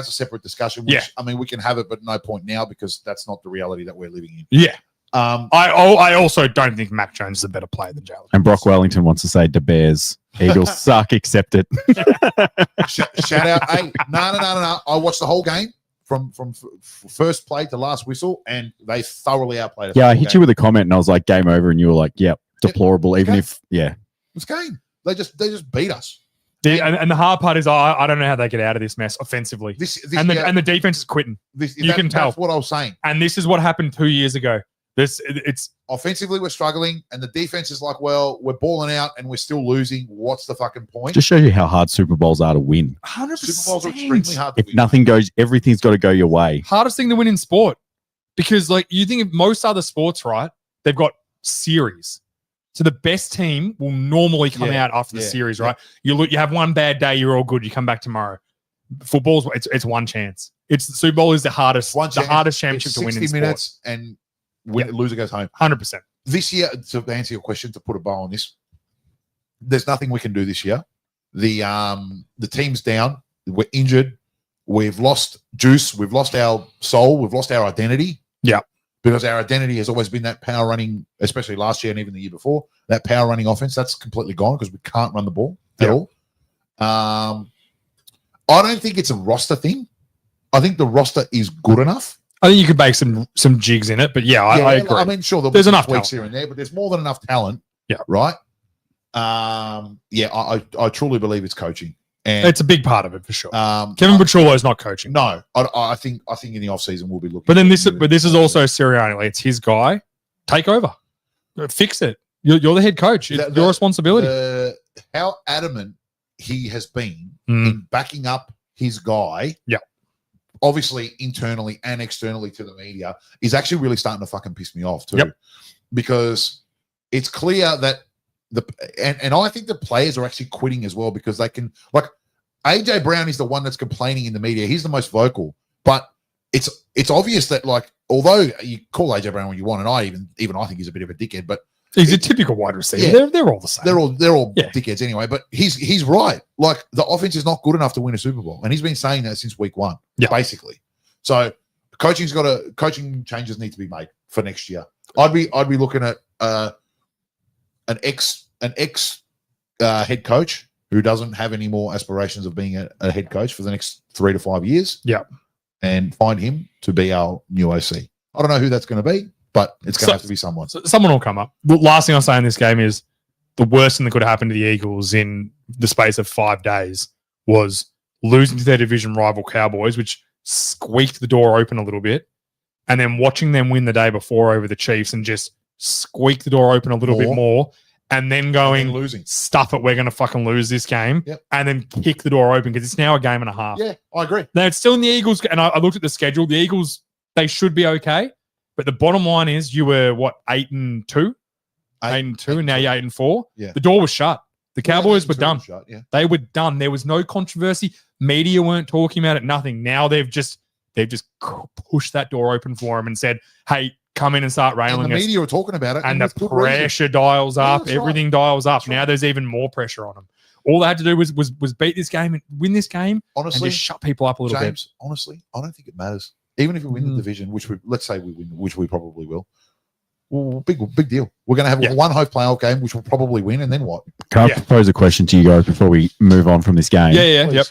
a separate discussion. Which, Yeah. I mean, we can have it, but no point now because that's not the reality that we're living in. Yeah. Um, I also don't think Mac Jones is a better player than Jalen. And Brock Wellington wants to say the Bears. Eagles suck, accept it. shout out, hey, no. I watched the whole game from first play to last whistle, and they thoroughly outplayed us. Yeah, I hit you with a comment and I was like, game over. And you were like, yep, deplorable. Even Okay. if, yeah. It's game. They just beat us. And the hard part is I don't know how they get out of this mess offensively. And the defense is quitting. You can tell. That's what I was saying. And this is what happened 2 years ago. It's Offensively, we're struggling, and the defense is like, well, we're balling out and we're still losing. What's the fucking point? Just show you how hard Super Bowls are to win. 100%. Super Bowls are extremely hard to If win. nothing goes, everything's got to go your way. hardest thing to win in sport because like you think of most other sports, right? They've got series. So the best team will normally come Yeah, out after the yeah, series, yeah. right? You have one bad day, you're all good. You come back tomorrow. Football's it's one chance. It's the Super Bowl is the hardest championship It's to win 60 in sport. minutes, and loser goes home. 100%. This year, to answer your question, to put a bow on this, there's nothing we can do this year. The team's down. We're injured. We've lost juice. We've lost our soul. We've lost our identity. Yeah. Because our identity has always been that power running, especially last year and even the year before, that power running offense. That's completely gone because we can't run the ball at Yeah. all. I don't think it's a roster thing. I think the roster is good enough. I think you could make some jigs in it, but I agree. I mean, sure, There's be some enough tweaks talent. here and there, but there's more than enough talent. Yeah. Right. I truly believe it's coaching, and It's a big part of it for sure. Kevin Kevin Petrillo is not coaching. No, I think in the offseason we'll be looking. But then this at- is also Sirianni. Like, it's his guy. Take over. Fix it. You're the head coach. It's your responsibility. How adamant he has been Mm. in backing up his guy. Yeah. Obviously, internally and externally to the media, is actually really starting to fucking piss me off too. Yep. Because it's clear that and I think the players are actually quitting as well because they can, like, AJ Brown is the one that's complaining in the media. He's the most vocal, but it's obvious that, like, although you call AJ Brown when you want, and I even I think he's a bit of a dickhead, but He's a typical wide receiver. Yeah. They're all the same. they're all Yeah. dickheads anyway. But he's right. Like, the offense is not good enough to win a Super Bowl, and he's been saying that since week one, Yeah. basically. So coaching changes need to be made for next year. I'd be looking at an ex head coach who doesn't have any more aspirations of being a head coach for the next 3 to 5 years. Yeah. And find him to be our new OC. I don't know who that's going to be, but it's going to have to be someone. So someone will come up. The last thing I'll say in this game is the worst thing that could happen to the Eagles in the space of 5 days was losing to their division rival Cowboys, which squeaked the door open a little bit, and then watching them win the day before over the Chiefs and just squeak the door open a little bit more, and then going, And losing. stuff it, we're going to fucking lose this game, Yep. and then kick the door open because it's now a game and a half. Yeah, I agree. Now, it's still in the Eagles, and I looked at the schedule. The Eagles, they should be okay, but the bottom line is you were, 8-2? 8-2, and now you're 8-4. Yeah. The door was shut. The Cowboys were done. Shut, yeah. They were done. There was no controversy. Media weren't talking about it. Nothing. Now they've just pushed that door open for him and said, "Hey, come in and start And railing the us." media are talking about it. And the with good reason. pressure dials Yeah, up. that's right. Everything dials up. That's Now right. there's even more pressure on them. All they had to do was beat this game and win this game and Honestly, just shut people up a little James, honestly, I don't think it matters. Even if we win the Mm. division, let's say we win, which we probably will. Well, big deal. We're going to have Yeah. one home playoff game, which we'll probably win, and then what? Can I Yeah. propose a question to you guys before we move on from this game? bit. Yeah. Please. Yep.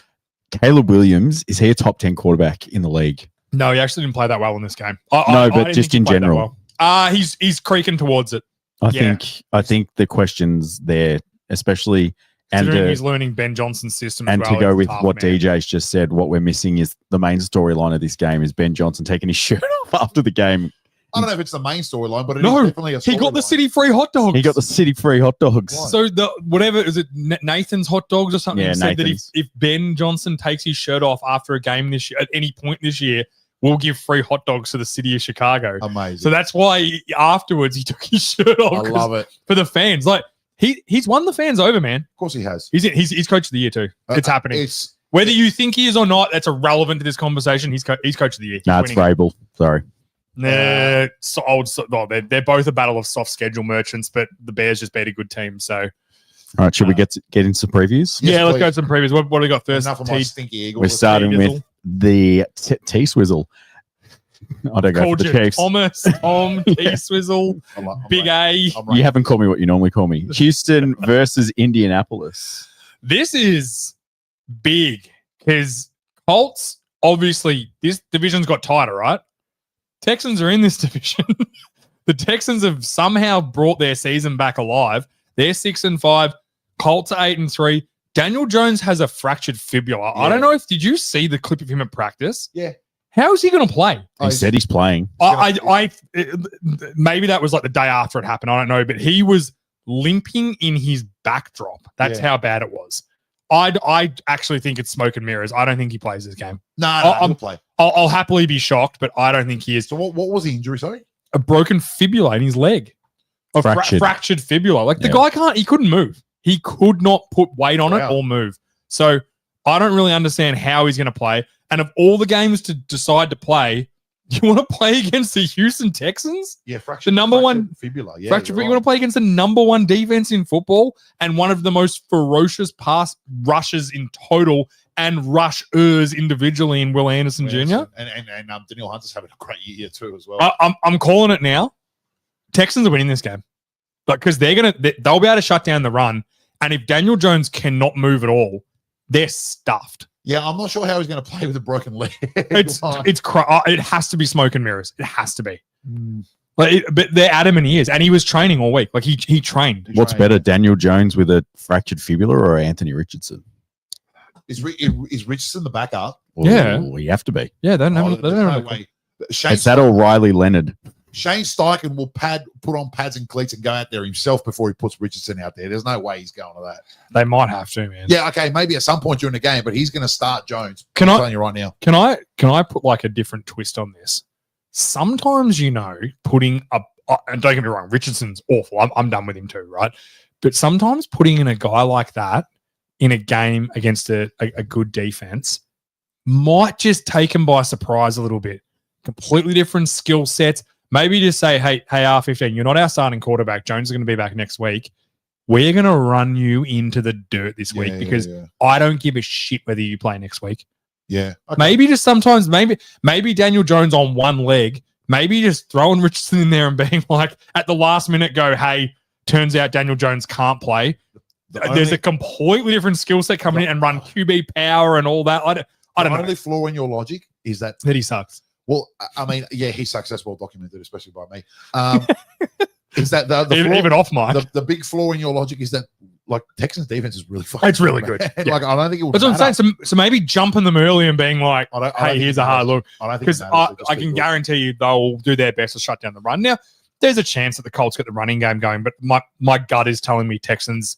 Caleb Williams, is he a top 10 quarterback in the league? No, he actually didn't play that well in this game. No, but didn't just think he in played that general. well. He's creaking towards it. Yeah. I think the questions there, especially Considering and he's learning Ben Johnson's system as and well. to go it's with tough, what man. DJ's just said, what we're missing is the main storyline of this game is Ben Johnson taking his shirt off after the game. I don't know if it's the main storyline, but No, it's definitely a He got the storyline. city free hot dogs. He got the city free hot dogs. Why? So the whatever is it Nathan's hot dogs or something? Yeah, said that Nathan's. if Ben Johnson takes his shirt off after a game this year at any point this year, we'll give free hot dogs to the city of Chicago. Amazing. So that's why afterwards he took his shirt off I love it. for the fans. Like he's won the fans over, man. Of course, he has. He's coach of the year too. It's happening. It's Whether you think he is or not, that's irrelevant to this conversation. He's coach of the year. He's Nah, it's winning. Vrabel. Sorry. They're they're both a battle of soft schedule merchants, but the Bears just beat a good team. So All right, should we get into some previews? Yes, yeah, let's please. go to some previews. What do we got first? enough of my stinky eagle. We're starting Dizzle. with the T-Swizzle. I don't go for Called the you Chiefs. Thomas, Tom, T Swizzle, Big A. You haven't called me what you normally call me. Houston versus Indianapolis. This is big because Colts, obviously, this division's got tighter, right? Texans are in this division. The Texans have somehow brought their season back alive. They're 6-5. Colts are 8-3. Daniel Jones has a fractured fibula. I Yeah. don't know did you see the clip of him at practice? Yeah. How is he going to play? He said he's playing. Maybe that was like the day after it happened. I don't know, but he was limping in his backdrop. That's Yeah. how bad it was. I actually think it's smoke and mirrors. I don't think he plays this game. No, I'm- he'll play. I'll happily be shocked, but I don't think he is. So what was the injury? Sorry. A broken fibula in his leg, a Fractured. fractured fibula. Like the Yeah. guy he couldn't move. He could not put weight on it Wow. or move. So I don't really understand how he's going to play. And of all the games to decide to play, you want to play against the Houston Texans? Yeah, fractured. The number fractured one- fibula. Yeah, Fractured. you're You want to play against the number one defense in football and one of the most ferocious pass rushes in total and rushers individually in Will Anderson right. Jr. And Daniel Hunter's having a great year too as well. I'm calling it now. Texans are winning this game, like because they'll be able to shut down the run, and if Daniel Jones cannot move at all, they're stuffed. Yeah, I'm not sure how he's going to play with a broken leg. It has to be smoke and mirrors. It has to be. But they're adamant he is, and he was training all week. Like he trained. What's better, Daniel Jones with a fractured fibula or Anthony Richardson? Is Richardson the backup? Yeah. Ooh, you have to be. Yeah, they don't Oh, have. They there's don't no have way. It's that or Riley Leonard. Shane Steichen will put on pads and cleats and go out there himself before he puts Richardson out there. There's no way he's going to that. They might have to, man. Yeah, okay, maybe at some point during the game, but he's going to start Jones. Can I'm I- telling you right now. Can I put like a different twist on this? Sometimes, putting up, and don't get me wrong, Richardson's awful. I'm done with him too, right? But sometimes putting in a guy like that in a game against a good defense might just take him by surprise a little bit. Completely different skill sets. Maybe just say, hey, R15, you're not our starting quarterback. Jones is going to be back next week. We're going to run you into the dirt this week because I don't give a shit whether you play next week. Yeah. Okay. Maybe just sometimes, maybe Daniel Jones on one leg, maybe just throwing Richardson in there and being like, at the last minute, go, hey, turns out Daniel Jones can't play. There's a completely different skill set coming in and run QB power and all that. I don't the know. only flaw in your logic is that, That he sucks. well, I mean, yeah, he sucks. That's well documented, especially by me. Is that the Even flaw, off mic. the big flaw in your logic is that, like, Texans defense is really fucking It's really man. good. Like, Yeah. I don't think it would That's what I'm matter. saying. So maybe jumping them early and being like, I don't hey, think here's it a hard matters. look. I don't think Because it matters. They're just I too can good. guarantee you they'll do their best to shut down the run. Now, there's a chance that the Colts get the running game going, but my gut is telling me Texans,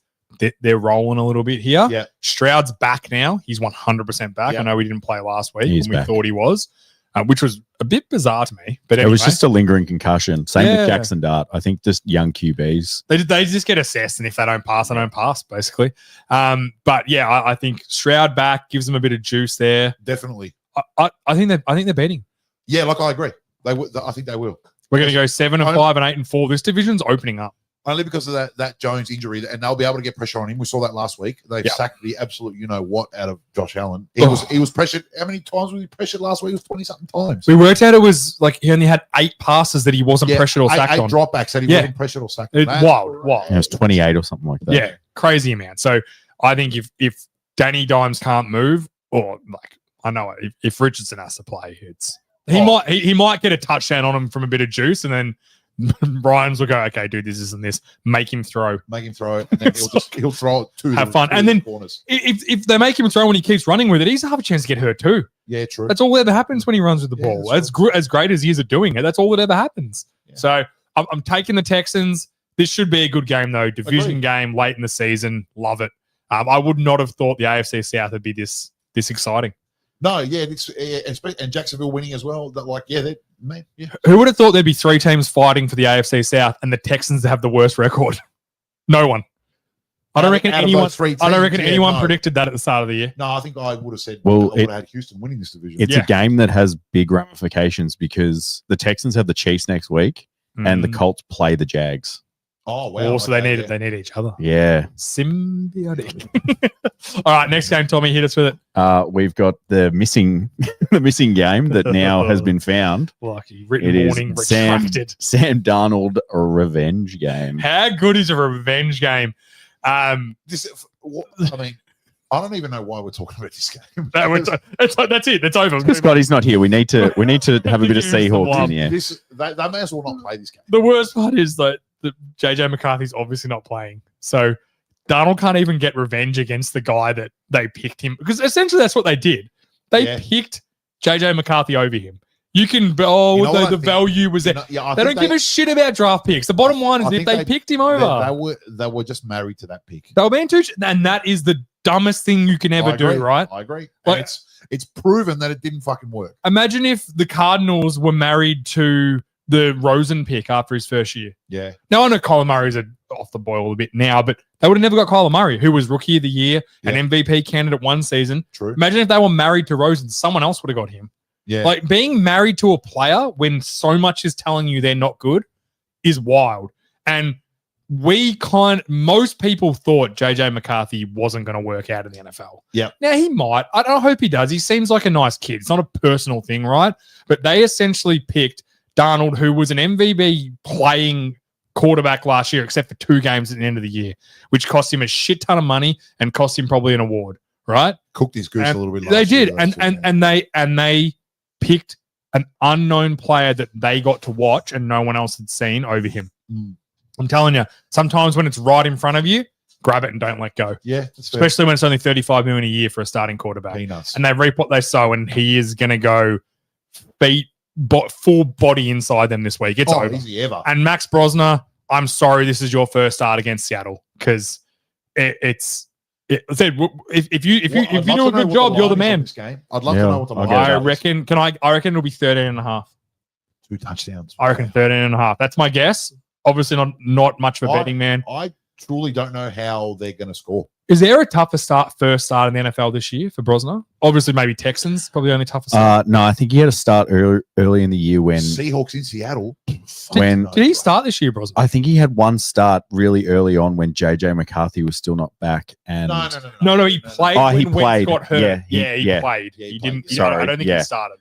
they're rolling a little bit here. Yeah. Stroud's back now. He's 100% back. Yeah. I know he didn't play last week He's when we back. thought he was. which was a bit bizarre to me. But It anyway, was just a lingering concussion. Same Yeah. with Jackson Dart. I think just young QBs. they just get assessed, and if they don't pass, they don't pass, basically. But yeah, I think Stroud back gives them a bit of juice there. Definitely. I think they're beating. Yeah, like I agree. I think they will. We're going to go 7-5 and 8-4. This division's opening up. Only because of that Jones injury, and they'll be able to get pressure on him. We saw that last week. They Yeah. sacked the absolute what out of Josh Allen. Oh. He was pressured. How many times was he pressured last week? It was 20-something times. We worked out it was like he only had 8 passes that he wasn't pressured or sacked eight on. dropbacks that he Yeah. wasn't pressured or sacked. It- That's wild. It was 28 or something like that. Yeah, crazy amount. So I think if Danny Dimes can't move, or like I know if Richardson has to play, he might get a touchdown on him from a bit of juice, and then Ryans will go, okay, dude, this isn't this. Make him throw. Make him throw it, and then he'll throw it to Have the- fun. to And the then- corners. If they make him throw when he keeps running with it, he's have a chance to get hurt too. Yeah, true. That's all that ever happens when he runs with the Yeah, ball. that's As great as he is at doing it, that's all that ever happens. Yeah. So I'm taking the Texans. This should be a good game though. Division Agreed. game late in the season. Love it. I would not have thought the AFC South would be this exciting. No, yeah, and Jacksonville winning as well. That yeah. Who would have thought there'd be 3 teams fighting for the AFC South and the Texans have the worst record? No one. I don't reckon Out of anyone. those three I don't teams, reckon yeah, anyone no. predicted that at the start of the year. No, I think I would have said. Well, I would have had Houston winning this division. It's Yeah. a game that has big ramifications because the Texans have the Chiefs next week and the Mm. Colts play the Jags. Oh wow! Also, okay, they need each other. Yeah. Symbiotic. All right, next game, Tommy, hit us with it. We've got the missing game that now has been found. Lucky written It is warning Sam, retracted. Sam Darnold revenge game. How good is a revenge game? I mean, I don't even know why we're talking about this game. That's it. That's over. Because Scotty's not here. We need to have a bit of Use the Seahawks love. in here. They may as well not play this game. The worst part is that JJ McCarthy's obviously not playing. So Darnold can't even get revenge against the guy that they picked him. Because essentially that's what they did. They Yeah. picked JJ McCarthy over him. You can, You know what I the think? value was there. I They think don't give a shit about draft picks. The bottom line is I if think they they- picked him over, They were just married to that pick. they were being too, and that is the dumbest thing you can ever I do, agree. right? I agree. Like- And it's proven that it didn't fucking work. Imagine if the Cardinals were married to the Rosen pick after his first year. Yeah. Now I know Kyler Murray's off the boil a bit now, but they would have never got Kyler Murray, who was Rookie of the Year, Yeah. an MVP candidate one season. True. Imagine if they were married to Rosen, someone else would have got him. Yeah. Like being married to a player when so much is telling you they're not good is wild. And most people thought JJ McCarthy wasn't going to work out in the NFL. Yeah. Now he might. I don't hope he does. He seems like a nice kid. It's not a personal thing, right? But they essentially picked Darnold, who was an MVP playing quarterback last year, except for 2 games at the end of the year, which cost him a shit ton of money and cost him probably an award, right? Cooked his goose And a little bit. They last year, did, those two games. and they picked an unknown player that they got to watch and no one else had seen over him. Mm. I'm telling you, sometimes when it's right in front of you, grab it and don't let go. Yeah, that's fair. Especially when it's only $35 million a year for a starting quarterback, Peanuts. and they reap what they sow. And he is going to go full body inside them this week. It's over. Easy ever. And Max Brosner, I'm sorry, this is your first start against Seattle because if you do a good job, you're the man. I'd love to Yeah, know what the I'll line get I is. reckon. I reckon it'll be 13 and a half. 2 touchdowns. I reckon 13 and a half. That's my guess. Obviously, not much of a betting man. I truly don't know how they're going to score. Is there a tougher first start in the NFL this year for Brosner? Obviously, maybe Texans, probably the only tougher start. No, I think he had to start early in the year when Seahawks in Seattle. Did he start this year, Brosner? I think he had one start really early on when JJ McCarthy was still not back. And No, he played Oh, he when Wentz played. got hurt. Yeah, He yeah. played. Yeah, he he didn't. played. I don't think Sorry, he started.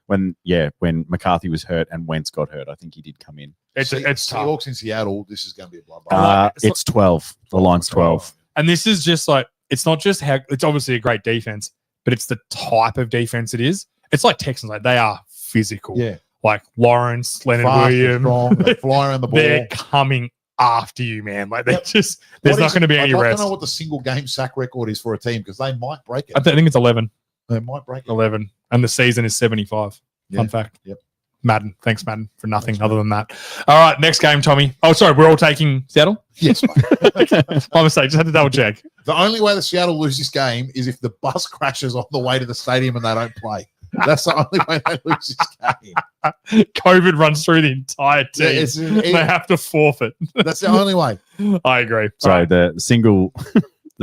when McCarthy was hurt and Wentz got hurt, I think he did come in. It's tough. Seahawks in Seattle. This is going to be a bloodbath. like it. It's 12. The line's 12. And this is just like, it's not just how, it's obviously a great defense, but it's the type of defense it is. It's like Texans, like they are physical. Yeah. Like Lawrence, Leonard Fast and Williams. strong. They fly around the ball. They're coming after you, man. Like they Yep. there's What not is- going to be any I'd like rest. to know what the single game sack record is for a team because they might break it. I think it's 11. They might break it. 11. And the season is 75. Yeah. Fun fact. Yep. Madden. Thanks, Madden, for nothing Thanks, other than that. All right, next game, Tommy. Oh, sorry, we're all taking Seattle? Yes, mate. My mistake. Just had to double check. The only way that Seattle lose this game is if the bus crashes on the way to the stadium and they don't play. That's the only way they lose this game. COVID runs through the entire team. Yeah, They have to forfeit. that's the only way. I agree. So All right. the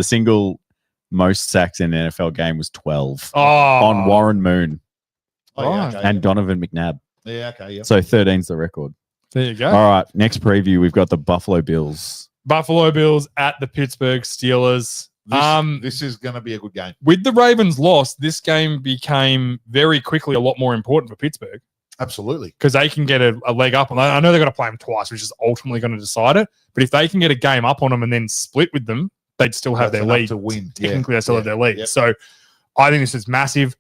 single most sacks in an NFL game was 12 Oh, on Warren Moon Oh, yeah, Right. okay. and Donovan McNabb. Yeah, okay, yeah. So 13's the record. there you go. All right, next preview we've got the Buffalo Bills. Buffalo Bills at the Pittsburgh Steelers. This is going to be a good game. With the Ravens loss, this game became very quickly a lot more important for Pittsburgh Absolutely. because they can get a leg up. And I know they're going to play them twice, which is ultimately going to decide it. But if they can get a game up on them and then split with them, they'd still have That's their enough lead. to win. Technically, they still have their lead. Yep. So I think this is massive.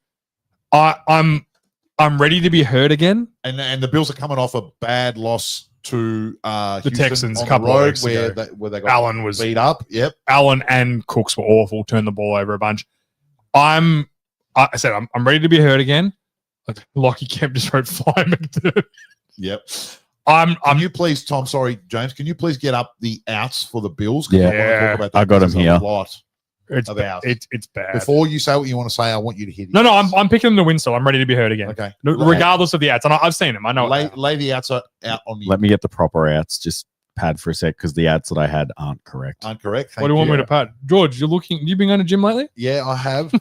I'm ready to be heard again. And the Bills are coming off a bad loss to Houston Texans on a couple the of road weeks where ago. they got Allen was beat up. Yep. Allen and Cooks were awful. Turned the ball over a bunch. I said I'm ready to be heard again. Lockie Kemp just wrote fly McDermott. Yep. I'm Can you please, Tom? Sorry, James. Can you please get up the outs for the Bills? 'Cause Yeah. I wanna talk about that I got 'em because there's here. a lot it's of outs. it's bad. Before you say what you want to say, I want you to hit it. No, I'm picking them to win still. I'm ready to be heard again. Okay. Regardless of the ads. And I've seen them. I know. Lay the outs out on the Let me get the proper outs. Just pad for a sec because the ads that I had aren't correct. incorrect. What do you want me to pat? George, you been going to gym lately? Yeah, I have.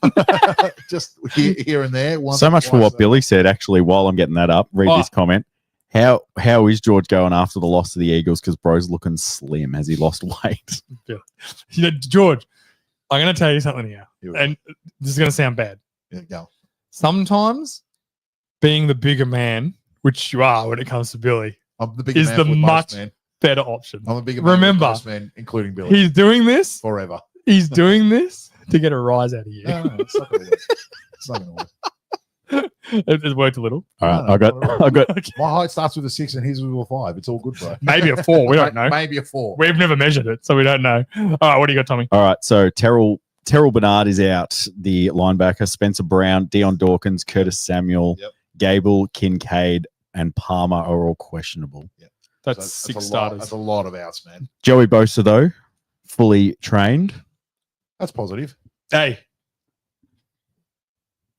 Just here and there. Once So or much for twice, what Billy said. Actually, while I'm getting that up, read Oh. this comment. How is George going after the loss to the Eagles? Because bro's looking slim. Has he lost weight? You know, George, I'm going to tell you something here. Here we go. And this is going to sound bad. Here we go. Sometimes being the bigger man, which you are when it comes to Billy, I'm the bigger is man the with most, much man. better option. I'm a bigger man. Remember, with most men, including Billy. he's doing this. Forever. He's doing this to get a rise out of you. No, it's not going to work. It's not going to work. It worked a little. All right, No, I got My height starts with a 6 and his with a 5. It's all good, bro. Maybe a 4. We don't know. Maybe a 4. We've never measured it, so we don't know. All right, what do you got, Tommy? All right, so Terrell Bernard is out, the linebacker. Spencer Brown, Dion Dawkins, Curtis Samuel, Yep. Gable, Kincaid, and Palmer are all questionable. That's So six a lot- starters. That's a lot of outs, man. Joey Bosa, though, fully trained. That's positive. Hey,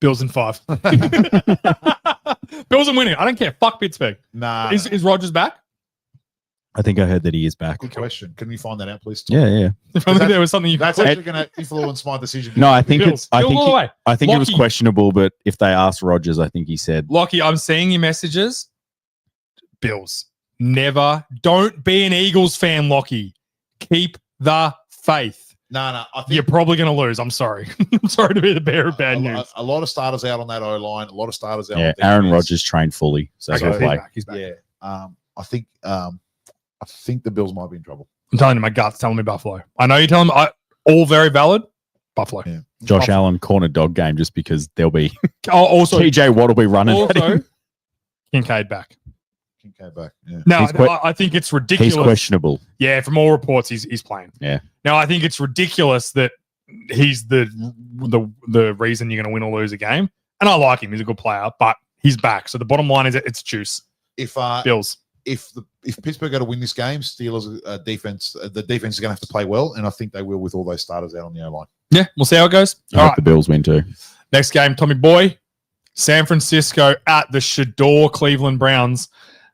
Bills in 5. Bills are winning. I don't care. Fuck Pittsburgh. Nah. Is Rogers back? I think I heard that he is back. Good question. Can you find that out, please? Yeah. If only there was something you That's could. actually going to influence my decision. No, I think Bills. it's. I Bills think. all the way. I think it was Lockie. questionable, but if they asked Rogers, I think he said. Lockie, I'm seeing your messages. Bills. Don't be an Eagles fan, Lockie. Keep the faith. No. I think You're probably going to lose. I'm sorry. I'm sorry to be the bearer of bad news. a lot of starters out on that O line. A lot of starters out. Yeah, on Aaron defense. Rodgers trained fully, so Okay, he'll he's play. back. He's back. Yeah. I think the Bills might be in trouble. I'm telling you, my gut's telling me Buffalo. I know you're telling me all very valid. Buffalo. Yeah. Josh Allen corner dog game just because there'll be Oh, also, TJ Watt will be running. at also him. Kincaid back. Kincaid back. Yeah. No, He's que- I think it's He's ridiculous. questionable. Yeah, from all reports, he's playing. Yeah. Now I think it's ridiculous that he's the reason you're going to win or lose a game. And I like him; he's a good player, but he's back. So the bottom line is it's juice. If Bills. if Pittsburgh go to win this game, Steelers defense, the defense is going to have to play well, and I think they will with all those starters out on the O line. Yeah, we'll see how it goes. I All hope right, the Bills win too. next game, Tommy Boy, San Francisco at the Shador Cleveland Browns.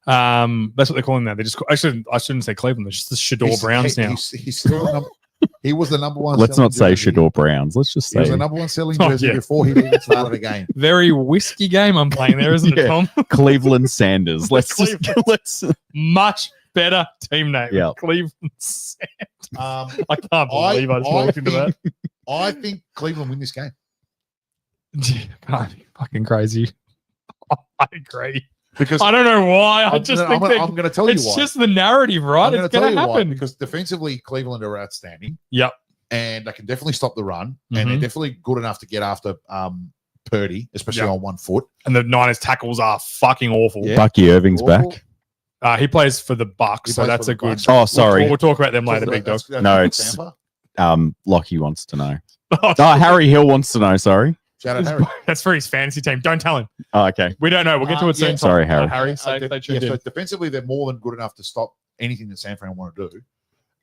That's what they're calling that. They just I shouldn't say Cleveland. It's just the Shador Browns now. He's still he was the number one. Let's selling not say jersey. Shador Browns. Let's just He was say the number one selling Oh, jersey yeah. before he even started the game. Very whiskey game I'm playing there, isn't Yeah. it, Tom? Cleveland Sanders. Let's Much better team name. Yeah. Cleveland Sand. Um, I can't believe I just walked into that. I think Cleveland win this game God, fucking crazy. I agree. because I don't know why. I just think I'm going to tell you it's why. just the narrative, right? I'm It's tell going to you why, happen. because defensively Cleveland are outstanding. Yep. And they can definitely stop the run, and they're Mhm. definitely good enough to get after Purdy, especially Yeah. on 1 foot. And the Niners tackles are fucking awful. Yeah. Bucky Irving's Awful. He back. plays for the Bucks, He so plays that's for a the good. Bucks. Oh, sorry. We'll talk about them later, big dog. That's No, good it's- Tampa. Lockie wants to know. Oh, Harry Hill wants to know. Sorry. Shout out Harry. That's for his fantasy team. Don't tell him. Oh, okay. We don't know. We'll get to it soon. yeah. Sorry, Harry. Harry, say Yeah, they tuned so in. defensively, they're more than good enough to stop anything that San Fran want to do.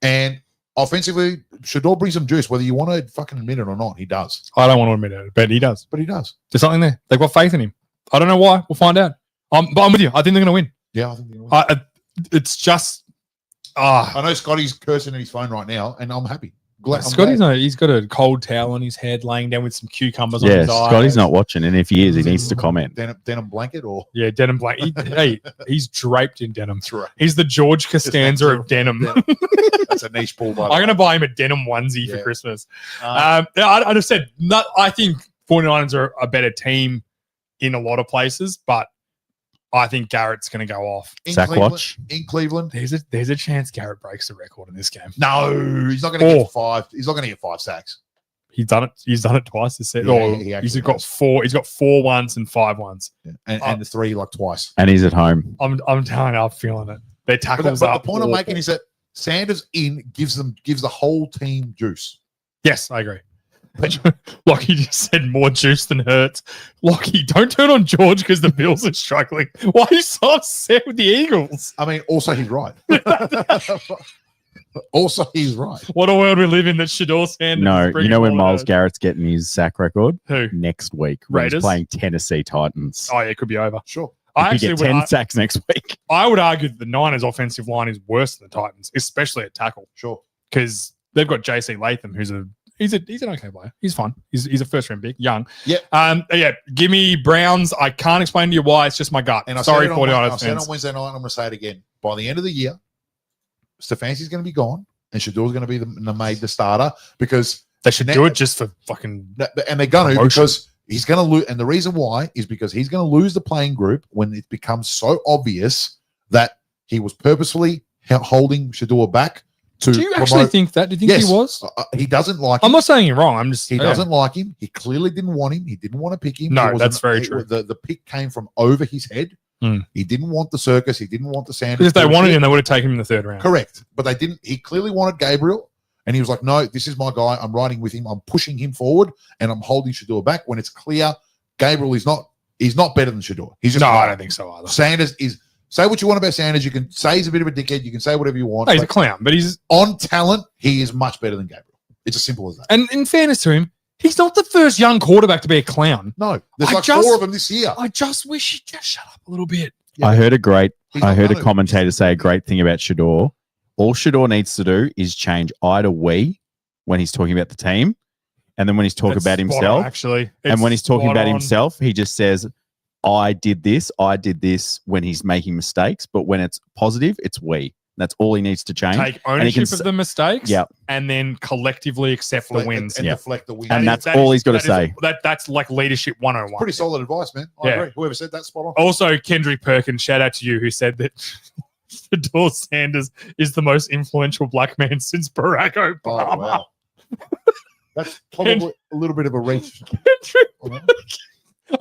And offensively, Shador brings some juice, whether you want to fucking admit it or not. He does. I don't want to admit it, but he does. But he does. There's something there. They've got faith in him. I don't know why. We'll find out. But I'm with you. I think they're going to win. Yeah, I think they're gonna win. It's just. I know Scotty's cursing at his phone right now, and I'm happy. He's got a cold towel on his head, laying down with some cucumbers on Yeah, his eyes. Scotty's not watching, and if he is, he needs to comment. Denim blanket or Yeah, denim blanket. Hey, he's draped in denim. That's right. He's the George Costanza of denim. That's a niche ball. I'm going to buy him a denim onesie Yeah. for Christmas. Uh, I just said, I think 49ers are a better team in a lot of places, but I think Garrett's going to go off. Zach Watch. In Cleveland. There's a chance Garrett breaks the record in this game. No, he's not going to get 5. He's not going to get 5 sacks. He's done it twice this set. Yeah, Or he he's actually got has. 4. He's got 4 ones and 5 ones. Yeah. And the 3 like twice. And he's at home. I'm telling you, I'm feeling it. Their But tackles the are point I'm awful. making is that Sanders in gives the whole team juice. Yes, I agree. Lockie just said more juice than hurts. Lockie, don't turn on George because the Bills are struggling. Why are you so upset with the Eagles? I mean, also he's right. Also, he's right. What a world we live in that Shador Sanders. No, is you bringing know when all Miles that. Garrett's getting his sack record? Who? Next week. When he's Raiders? playing Tennessee Titans. Oh, yeah, it could be over. Sure. I He could actually get 10 would, sacks next week. I would argue that the Niners' offensive line is worse than the Titans, especially at tackle, Sure. because they've got JC Latham, who's an okay player. He's fun. He's a first round pick, young. Yeah. Yeah. Give me Browns. I can't explain to you why. It's just my gut. And I Sorry, said it on, 49ers I said fans. on Wednesday night, I'm going to say it again. By the end of the year, Stefanski's going to be gone, and Shador's going to be made the starter because They should do it just for fucking. and they're going to Promotion. because he's going to lose. And the reason why is because he's going to lose the playing group when it becomes so obvious that he was purposefully holding Shador back to Do you actually promote. think that? Do you think Yes. he was? He doesn't like him. I'm not saying you're wrong. I'm just He doesn't like him. He clearly didn't want him. He didn't want to pick him. No, It was that's very true. The pick came from over his head. Hmm. He didn't want the circus. He didn't want the Sanders. Because if they wanted bullshit. him, they would have taken him in the third round. Correct. But they didn't. He clearly wanted Gabriel. And he was like, no, this is my guy. I'm riding with him. I'm pushing him forward and I'm holding Shador back when it's clear Gabriel is not better than Shador. He's just No, I not. don't think so either. Sanders is say what you want about Sanders. You can say he's a bit of a dickhead. You can say whatever you want. No, he's a but clown, but he's. on talent, he is much better than Gabriel. It's as simple as that. And in fairness to him, he's not the first young quarterback to be a clown. No, there's I like just- 4 of them this year. I just wish he'd just shut up a little bit. Yeah, I heard he's I not heard a gonna. commentator say a great thing about Shador. All Shador needs to do is change I to we when he's talking about the team. And then when he's talking That's about spot on, himself, actually. and when he's talking spot about on. himself, he just says, I did this when he's making mistakes. But when it's positive, it's we. That's all he needs to change. Take he can ownership s- of the mistakes, Yep. and then collectively accept the Deflect wins. and Yeah. deflect the win. And That that's is- all he's got to that is- say. That's like leadership 101. Pretty solid advice, man. I Yeah. agree. Whoever said that, spot on. Also, Kendrick Perkins, shout out to you, who said that Shador Sanders is the most influential black man since Barack Obama. Oh, wow. That's probably a little bit of a reach.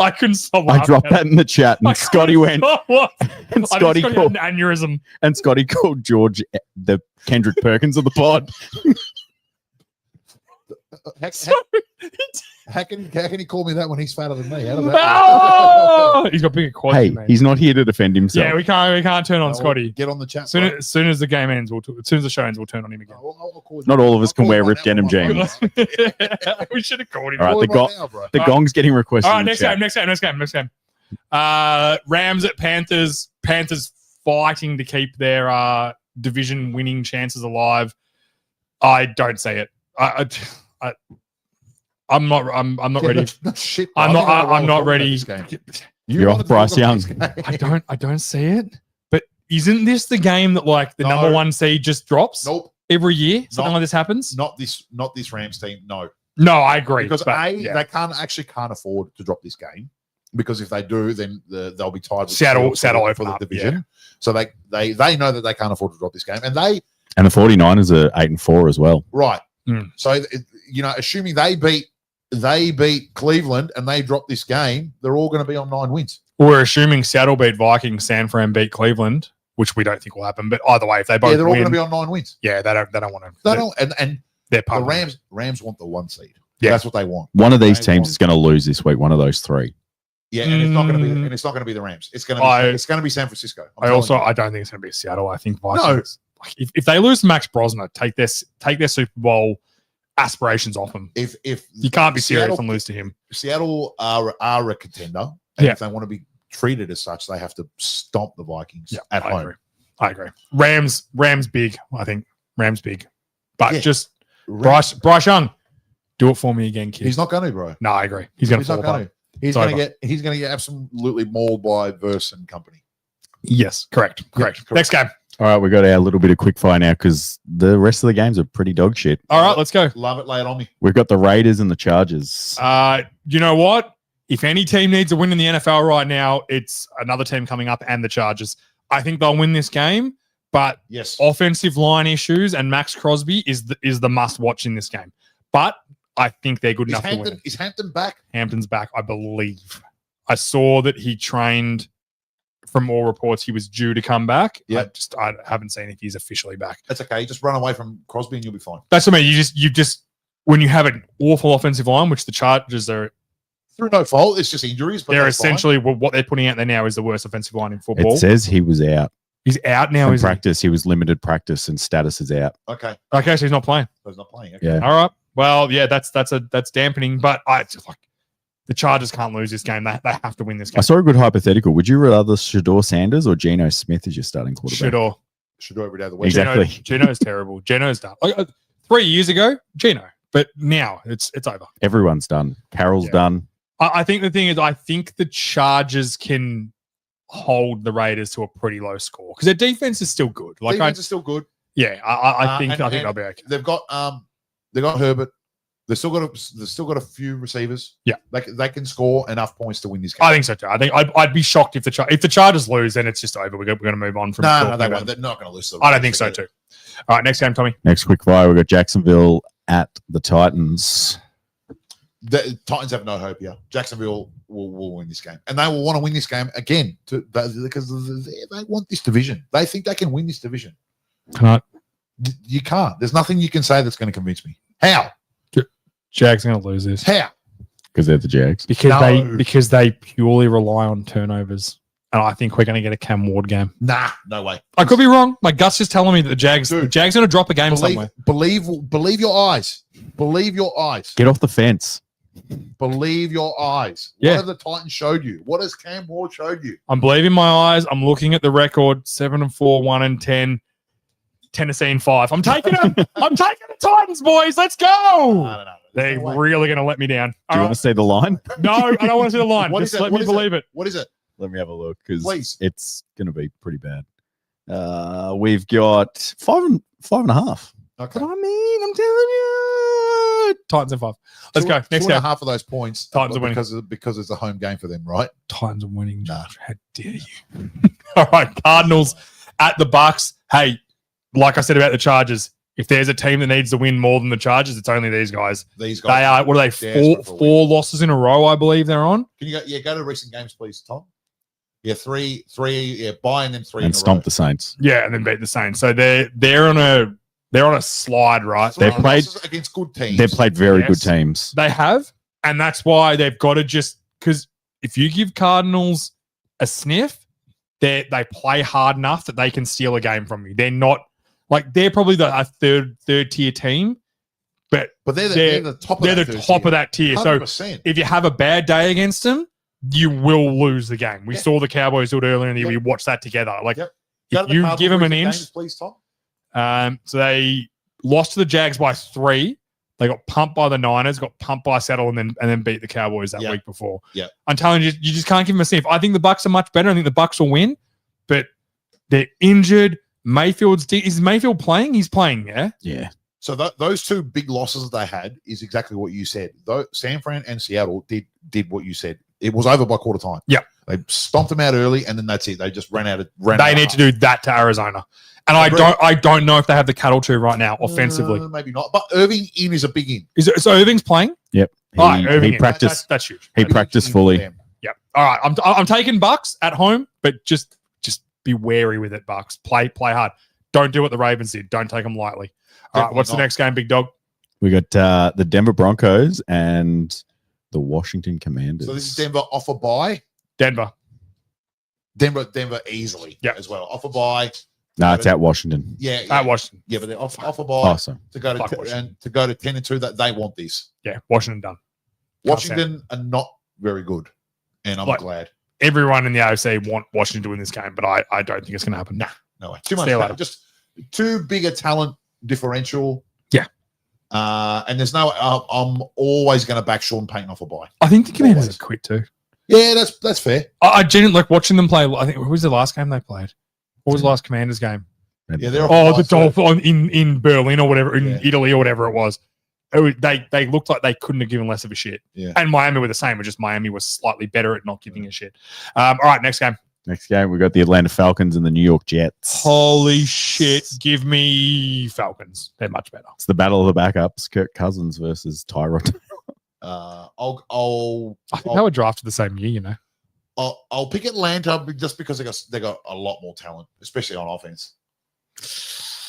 I couldn't stop I laughing dropped at it. that in the chat, I and Scotty couldn't went, stop laughing. and I think Scotty Scotty called, had an aneurysm. and Scotty called George the Kendrick Perkins of the pod. How can he call me that when he's fatter than me? How does that Oh! He's got bigger quads Hey, than me. he's not here to defend himself. Yeah, we can't turn on work? Scotty. Get on the chat. As soon as the game ends, as soon as the show ends, we'll turn on him again. I'll call him. Not all of us I'll can call wear him ripped right now. denim I'll jeans. call him We should have called him. All right, Call the him go- now, bro. The gong's getting requested. All right, in the next chat. game. Rams at Panthers. Panthers fighting to keep their division winning chances alive. I don't see it. I'm not ready. No, shit, I'm bro. not. I think I'm not talking about ready. this game. You're wanted off to Bryce talk about this Young. game. I don't see it. But isn't this the game that like the No. number one seed just drops Nope. every year? Something Not- like this happens. Not this Rams team. No, No, I agree. because but, they can't afford to drop this game because if they do, then they'll be tied with Seattle for open the up, division. So they know that they can't afford to drop this game, and they And the 49ers are 8-4 as well. right. Hmm. So assuming they beat Cleveland and they drop this game, they're all going to be on 9 wins. We're assuming Seattle beat Vikings, San Fran beat Cleveland, which we don't think will happen. But either way, if they both Yeah, they're all win, going to be on 9 wins. yeah, they don't want to. They don't, and They're the pumping. Rams want the 1 seed. Yeah. That's what they want. One of these They teams want- is going to lose this week. One of those three. Yeah, and it's not going to be Mm. and it's not going to be the Rams. It's going to be San Francisco. I'm I telling also you. I don't think it's going to be Seattle. I think Vikings. Like if they lose to Max Brosner, take their Super Bowl aspirations off them. if You can't be serious Seattle- and lose to him. Seattle are a contender. And Yeah. if they want to be treated as such, they have to stomp the Vikings at I home. agree. I agree. Rams big. I think Rams big, but Yeah. just Bryce Young, do it for me again, kid. He's not going to, bro. No, I agree. He's going to He's fall not apart. going to. He's It's going to get. He's going to get absolutely mauled by Verse and company. Yes, correct. correct. Next game. All right, we got our little bit of quick fire now because the rest of the games are pretty dog shit. All right, let's go. Love it. Lay it on me. We've got the Raiders and the Chargers. You know what? If any team needs a win in the NFL right now, it's another team coming up and the Chargers. I think they'll win this game, but Yes. offensive line issues and Max Crosby is the must watch in this game. But I think they're good enough to win. Is Hampton back? Hampton's back, I believe. I saw that he trained. From all reports, he was due to come back. Yeah. I haven't seen if he's officially back. That's okay. Just run away from Crosby and you'll be fine. That's what I mean. You just when you have an awful offensive line, which the Chargers are, Through no fault. It's just injuries. But they're that's fine. essentially what they're putting out there now is the worst offensive line in football. It says he was out He's out now. from Is he? practice. He was limited practice and status is out. Okay. Okay, so he's not playing. So he's not playing. Okay. Yeah. All right. Well, yeah, that's dampening. But I just like the Chargers can't lose this game. They have to win this I game. saw a good hypothetical. Would you rather Shador Sanders or Geno Smith as your starting quarterback? Shador. Should do every day of the week. Exactly. Geno's terrible. Geno's done. 3 years ago, Geno, but now it's over. Everyone's done. Carroll's Yeah. done. I think the thing is, I think the Chargers can hold the Raiders to a pretty low score because their defense is still good. Like, Defense is still good. I think and they'll be okay. They've got Herbert. They've still got a few receivers. Yeah. They can score enough points to win this game. I think so too. I think I'd be shocked if the Chargers lose, then it's just over. We're going to move on from. No, talking they about won't. them. They're not going to lose. I don't think so too. All right, next game, Tommy. Next quick fire, we've got Jacksonville at the Titans. The Titans have no hope here. Jacksonville will win this game, and they will want to win this game again because they want this division. They think they can win this division. Can't. You can't. There's nothing you can say that's going to convince me. How? Jags going to lose this How? Because they're the Jags. because they purely rely on turnovers, and I think we're going to get a Cam Ward game. Nah, no way. I could be wrong. My gut's just telling me that the Jags Dude, going to drop a game somewhere. Believe your eyes. Believe your eyes. Get off the fence. Believe your eyes. Yeah. What have the Titans showed you? What has Cam Ward showed you? I'm believing my eyes. I'm looking at the record: 7-4, 1-10, Tennessee and 5. I'm taking them. I'm taking the Titans, boys. Let's go. I don't know. They're No way. really going to let me down. Do you want to say the line? No, I don't want to see the line. What Just is it? let What me is it? believe it. What is it? Let me have a look because Please. it's going to be pretty bad. We've got 5.5. Okay. But I mean, I'm telling you, Titans and 5. Let's go. Next Two and a game. half of those points. Titans are winning. because it's a home game for them, right? Titans are winning. Josh. How dare you? All right, Cardinals at the Bucks. Hey, like I said about the Chargers, if there's a team that needs to win more than the Chargers, it's only these guys. These guys. They are. What are they? desperate for a win. Four losses in a row, I believe they're on. Can you go to recent games, please, Tom? Yeah, three. Yeah, buying them three And in a stomp row. the Saints. Yeah, and then beat the Saints. So they're on a slide, right? Three They've played- losses against good teams. They've played very Yes. good teams. They have, and that's why they've got to just because if you give Cardinals a sniff, they play hard enough that they can steal a game from you. They're not like they're probably a third tier team, but but they're they're- the top. they're the top of that tier. So 100%. if you have a bad day against them, you will lose the game. We Yeah. saw the Cowboys do it earlier in the year. Yeah. We watched that together. Like Yep. Go to if the you Cardinals give them an recent inch, games, please, Tom. so they lost to the Jags by 3. They got pumped by the Niners, got pumped by Seattle, and then beat the Cowboys that Yeah. week before. Yeah. I'm telling you, you just can't give them a sniff. I think the Bucks are much better. I think the Bucks will win, but they're injured. Is Mayfield playing? He's playing, yeah. Yeah. So those two big losses they had is exactly what you said. Though San Fran and Seattle did what you said. It was over by quarter time. Yep. They stomped them out early, and then that's it. They just ran out. They need to do that to Arizona, and I don't know if they have the cattle to right now offensively. Maybe not. But Irving in is a big in. So Irving's playing? Yep. All right, Irving He in. practiced. That's huge. He Big practiced in for fully. them. Yeah. All right. I'm taking Bucks at home, but just be wary with it, Bucks. Play hard. Don't do what the Ravens did. Don't take them lightly. All right. Definitely What's the not. next game, big dog? We got the Denver Broncos and the Washington Commanders. So this is Denver off a bye. Denver. Denver easily. Yeah. As well. Off a bye. No, it's at Washington. Yeah. At Washington. Yeah, but they're off a Oh, bye sorry. to go Fuck to Washington. and to go to 10-2. That they want this. Yeah. Washington done. Washington are not very good. And I'm Like- glad. Everyone in the AFC want Washington to win this game, but I don't think it's going to happen. No way. Too much See you talent. later. Just too big a talent differential. Yeah. And there's no. I'm always going to back Sean Payton off a bye. I think the Commanders Always. are quit too. Yeah, that's fair. I genuinely like watching them play. I think, who was the last game they played? What was the last Commanders game? Yeah, they're off Oh, a the bye, so- Dolphins in Berlin or whatever, in Yeah. Italy or whatever it was. They looked like they couldn't have given less of a shit. Yeah. And Miami were the same, but just Miami was slightly better at not giving a shit. All right, next game. Next game, we got the Atlanta Falcons and the New York Jets. Holy shit. Give me Falcons. They're much better. It's the battle of the backups. Kirk Cousins versus Tyrod. I'll I think they were drafted the same year, you know. I'll pick Atlanta just because they got a lot more talent, especially on offense.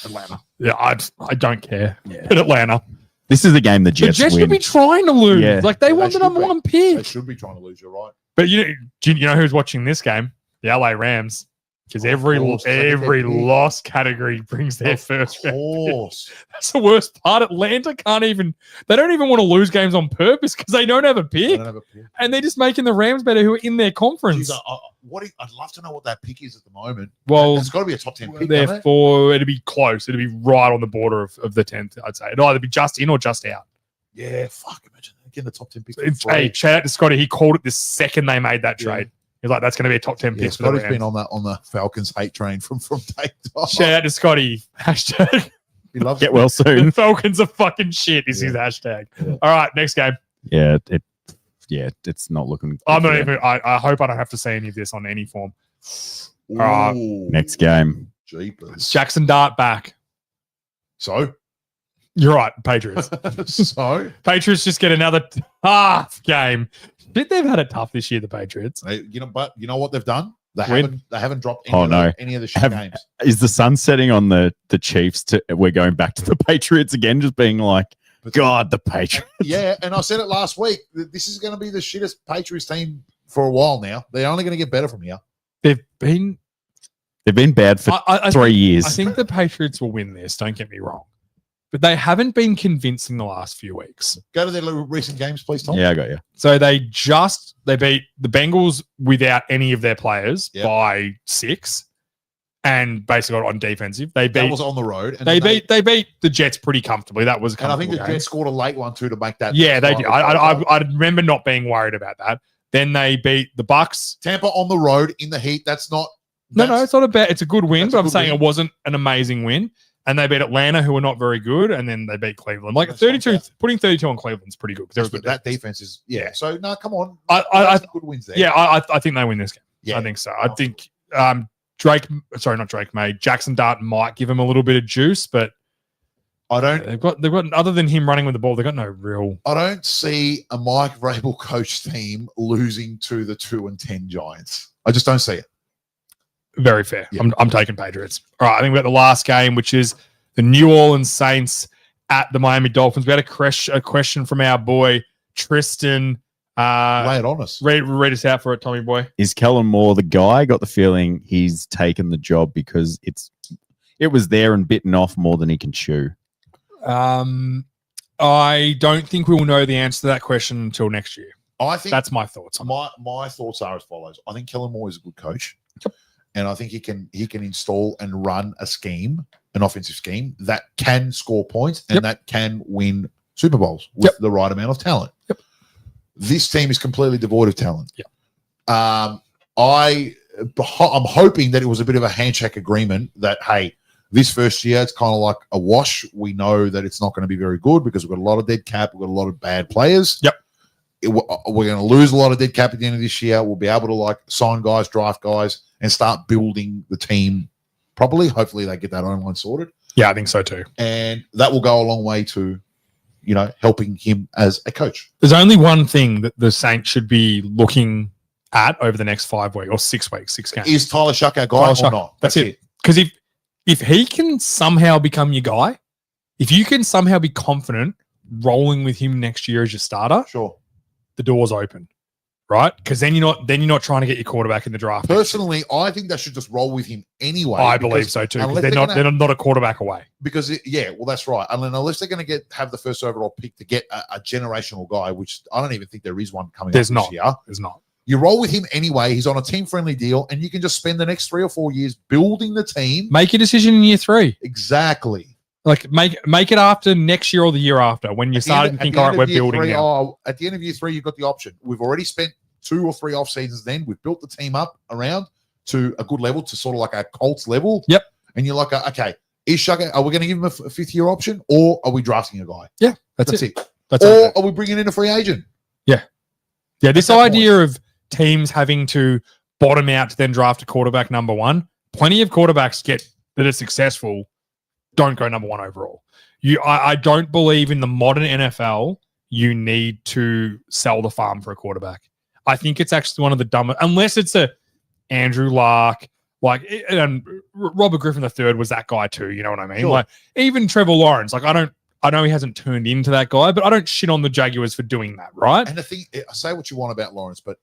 Atlanta. Yeah, I don't care. But Atlanta. This is the game the The Jets, Jets win. should be trying to lose. Yeah. Like they Yeah, want they the number should be. one They pick. should be trying to lose. You're right. But you know who's watching this game? The LA Rams. Because Of every course, they get their pick. loss category brings their Of first round. course. That's the worst part. Atlanta can't even. They don't even want to lose games on purpose because they don't have a I pick, don't have a pick. and they're just making the Rams better, who are in their conference. Jeez, I'd love to know what that pick is at the moment. Well, It's got to be a top 10 pick. doesn't it? therefore, it'd be close. It'd be right on the border of the 10th. I'd say it'd either be just in or just out. Yeah, fuck. Imagine getting the top 10 pick. Hey, shout out to Scotty. He called it the second they made that trade. He's like, that's going to be a top 10 yeah, pick for the Scotty's Rams. been on the Falcons hate train from day to Shout out to Scotty. Hashtag He loves Get it. well the soon. Falcons are fucking shit is his hashtag. Yeah. All right, next game. Yeah, it's not looking. I'm not good. even. I hope I don't have to see any of this on any form. Ooh, Next game. Jeepers. Jackson Dart back. So, You're right, Patriots. so Patriots just get another half game. But they've had it tough this year, the Patriots. but you know what they've done? They Win. haven't dropped Oh, no. any of the shit Have- games. Is the sun setting on the Chiefs? We're going back to the Patriots again, just being like, But- God, the Patriots. Yeah, and I said it last week. This is going to be the shittest Patriots team for a while now. They're only going to get better from here. They've been. They've been bad for I 3 years. I think the Patriots will win this. Don't get me wrong, but they haven't been convincing the last few weeks. Go to their recent games, please, Tom. Yeah, I got you. So they beat the Bengals without any of their players Yep. by 6, and basically on defensive they That beat. was on the road. And They then beat the Jets pretty comfortably. That was a and I think comfortable the game. Jets scored a late one too to make that. Yeah, they did. final. I remember not being worried about that. Then they beat the Bucks. Tampa on the road in the heat. That's not. No, that's- it's not a bad. It's a good win, that's a but I'm good saying win. it wasn't an amazing win. And they beat Atlanta, who were not very good, and then they beat Cleveland. Like That's 32, not bad. putting 32 on Cleveland's pretty good. 'Cause they're a good that defense. defense is. Yeah. So no, come on. I- That's some good wins there. Yeah, I think they win this game. Yeah. I think so. I think not Drake May. Jackson Dart might give him a little bit of juice, but I don't. they've got other than him running with the ball, they've got no real. I don't see a Mike Vrabel coach team losing to the 2-10 Giants. I just don't see it. Very fair. Yeah. I'm taking Patriots. All right, I think we got the last game, which is the New Orleans Saints at the Miami Dolphins. We had a question from our boy Tristan. Lay it on us. Read us out for it, Tommy boy. Is Kellen Moore the guy? I got the feeling he's taken the job because it was there and bitten off more than he can chew. I don't think we will know the answer to that question until next year. I think That's my thoughts. my thoughts are as follows. I think Kellen Moore is a good coach, and I think he can install and run a scheme, an offensive scheme that can score points and Yep. that can win Super Bowls with the right amount of talent. Yep. This team is completely devoid of talent. Yep. I'm hoping that it was a bit of a handshake agreement that, hey, this first year it's kind of like a wash. We know that it's not going to be very good because we've got a lot of dead cap, we've got a lot of bad players. Yep. We're going to lose a lot of dead cap at the end of this year. We'll be able to sign guys, draft guys, and start building the team properly. Hopefully they get that online sorted. Yeah, I think so too. And that will go a long way to, helping him as a coach. There's only one thing that the Saints should be looking at over the next 5 weeks or 6 weeks, 6 games. Is Tyler Shuck our guy Tyler or Shuck. not? That's it. Because if he can somehow become your guy, if you can somehow be confident rolling with him next year as your starter, Sure. the door's open, right? Because then you're not trying to get your quarterback in the draft. Personally, I think they should just roll with him anyway. I believe because- so too. 'Cause unless they're they're not a quarterback away. Because that's right. And then unless they're going to have the first overall pick to get a generational guy, which I don't even think there is one coming There's up not. this year. There's not. You roll with him anyway. He's on a team-friendly deal, and you can just spend the next 3 or 4 years building the team. Make a decision in year 3. Exactly. Like make it after next year or the year after when you started to think, all right, we're building now. At the end of year 3, you've got the option. We've already spent 2 or 3 off seasons. Then we've built the team up around to a good level, to sort of like a Colts level. Yep. And you're like, okay, is Shaka? Are we going to give him a 5th-year option, or are we drafting a guy? Yeah, that's it. That's or it. are we bringing in a free agent? Yeah. This idea of teams having to bottom out to then draft a quarterback number 1. Plenty of quarterbacks that are successful don't go number 1 overall. I don't believe in the modern NFL you need to sell the farm for a quarterback. I think it's actually one of the dumbest, unless it's a Andrew Luck, like, and Robert Griffin III was that guy too. You know what I mean? Sure. Like even Trevor Lawrence. Like I know he hasn't turned into that guy, but I don't shit on the Jaguars for doing that, right? And the thing, say what you want about Lawrence, but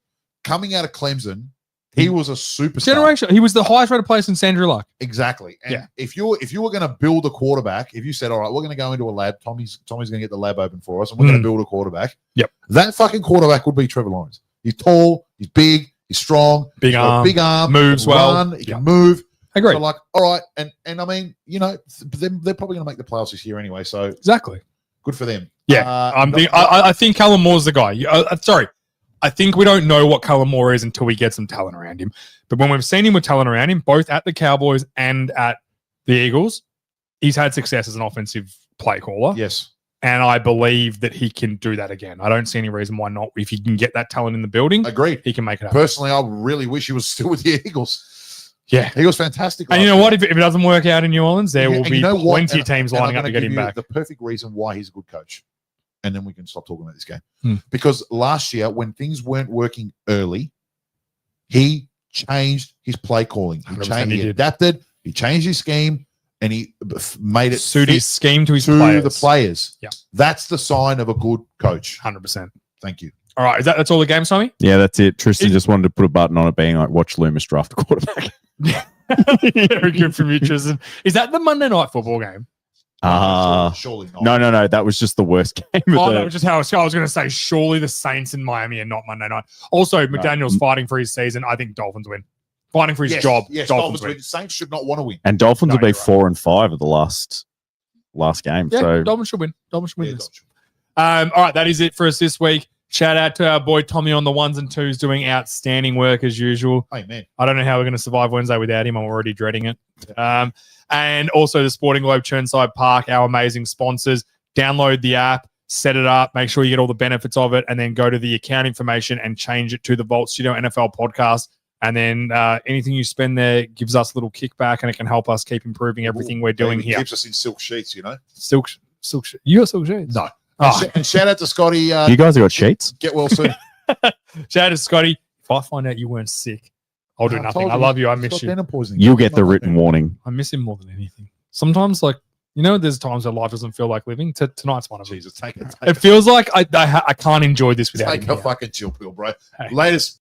coming out of Clemson, he was a superstar. Generation. He was the highest rated player since Andrew Luck. Exactly. And Yeah. if you were going to build a quarterback, if you said, all right, we're going to go into a lab, Tommy's going to get the lab open for us, and we're going to build a quarterback. Yep. That fucking quarterback would be Trevor Lawrence. He's tall, he's big, he's strong, Big he's got a arm, big arm, moves he can well. run, he Yeah. can move. Agree. So like, all right, and I mean, you know, they're probably going to make the playoffs this year anyway, so Exactly. good for them. Yeah. I think Callum Moore's the guy. Sorry. I think we don't know what Callum Moore is until we get some talent around him. But when we've seen him with talent around him, both at the Cowboys and at the Eagles, he's had success as an offensive play caller. Yes. And I believe that he can do that again. I don't see any reason why not. If he can get that talent in the building, Agreed. he can make it happen. Personally, I really wish he was still with the Eagles. Yeah. He was fantastic. And you last know year. what? If it doesn't work out in New Orleans, there will And be you know what? plenty of teams And lining I'm up to gonna get him give you back. The perfect reason why he's a good coach. And then we can stop talking about this game. Hmm. Because last year, when things weren't working early, he changed his play calling. 100% he He did. adapted, he changed his scheme, and he made it Suit fit his scheme to his to players. the players. Yeah. That's the sign of a good coach. 100%. Thank you. All right. That's all the games, Tommy? Yeah, that's it. Tristan just wanted to put a button on it being like, watch Loomis draft a quarterback. Very good from you, Tristan. Is that the Monday night football game? Surely not. No. That was just the worst game. Of Oh, the, that was just how I was going to say. Surely the Saints in Miami and not Monday night. Also, McDaniel's fighting for his season. I think Dolphins win. Fighting for his job. Yes, Dolphins Dolphins win. win. Saints should not want to win. and Dolphins No, will be you're right. 4-5 of the last game. Yeah, So Dolphins should win. Dolphins should win Yeah, this. Dolphins. All right, that is it for us this week. Shout out to our boy Tommy on the 1s and 2s doing outstanding work as usual. Hey, man. I don't know how we're going to survive Wednesday without him. I'm already dreading it. And also the Sporting Globe Churnside Park, our amazing sponsors. Download the app, set it up, make sure you get all the benefits of it, and then go to the account information and change it to the Vault Studio NFL podcast. And then anything you spend there gives us a little kickback, and it can help us keep improving everything we're doing It here. keeps us in silk sheets, you know? Silk, you got silk shades? No. Oh. And shout out to Scotty. you guys have got sheets? Get well soon. Shout out to Scotty. If I find out you weren't sick, I'll do I nothing. told I you, love you. I he's miss got you. denim poisoning. You'll get the Not like written that. warning. I miss him more than anything. Sometimes, like, you know, there's times where life doesn't feel like living. Tonight's one of them. Jesus, take It feels like I can't enjoy this without take him a here. fucking chill pill, bro. Hey. Latest.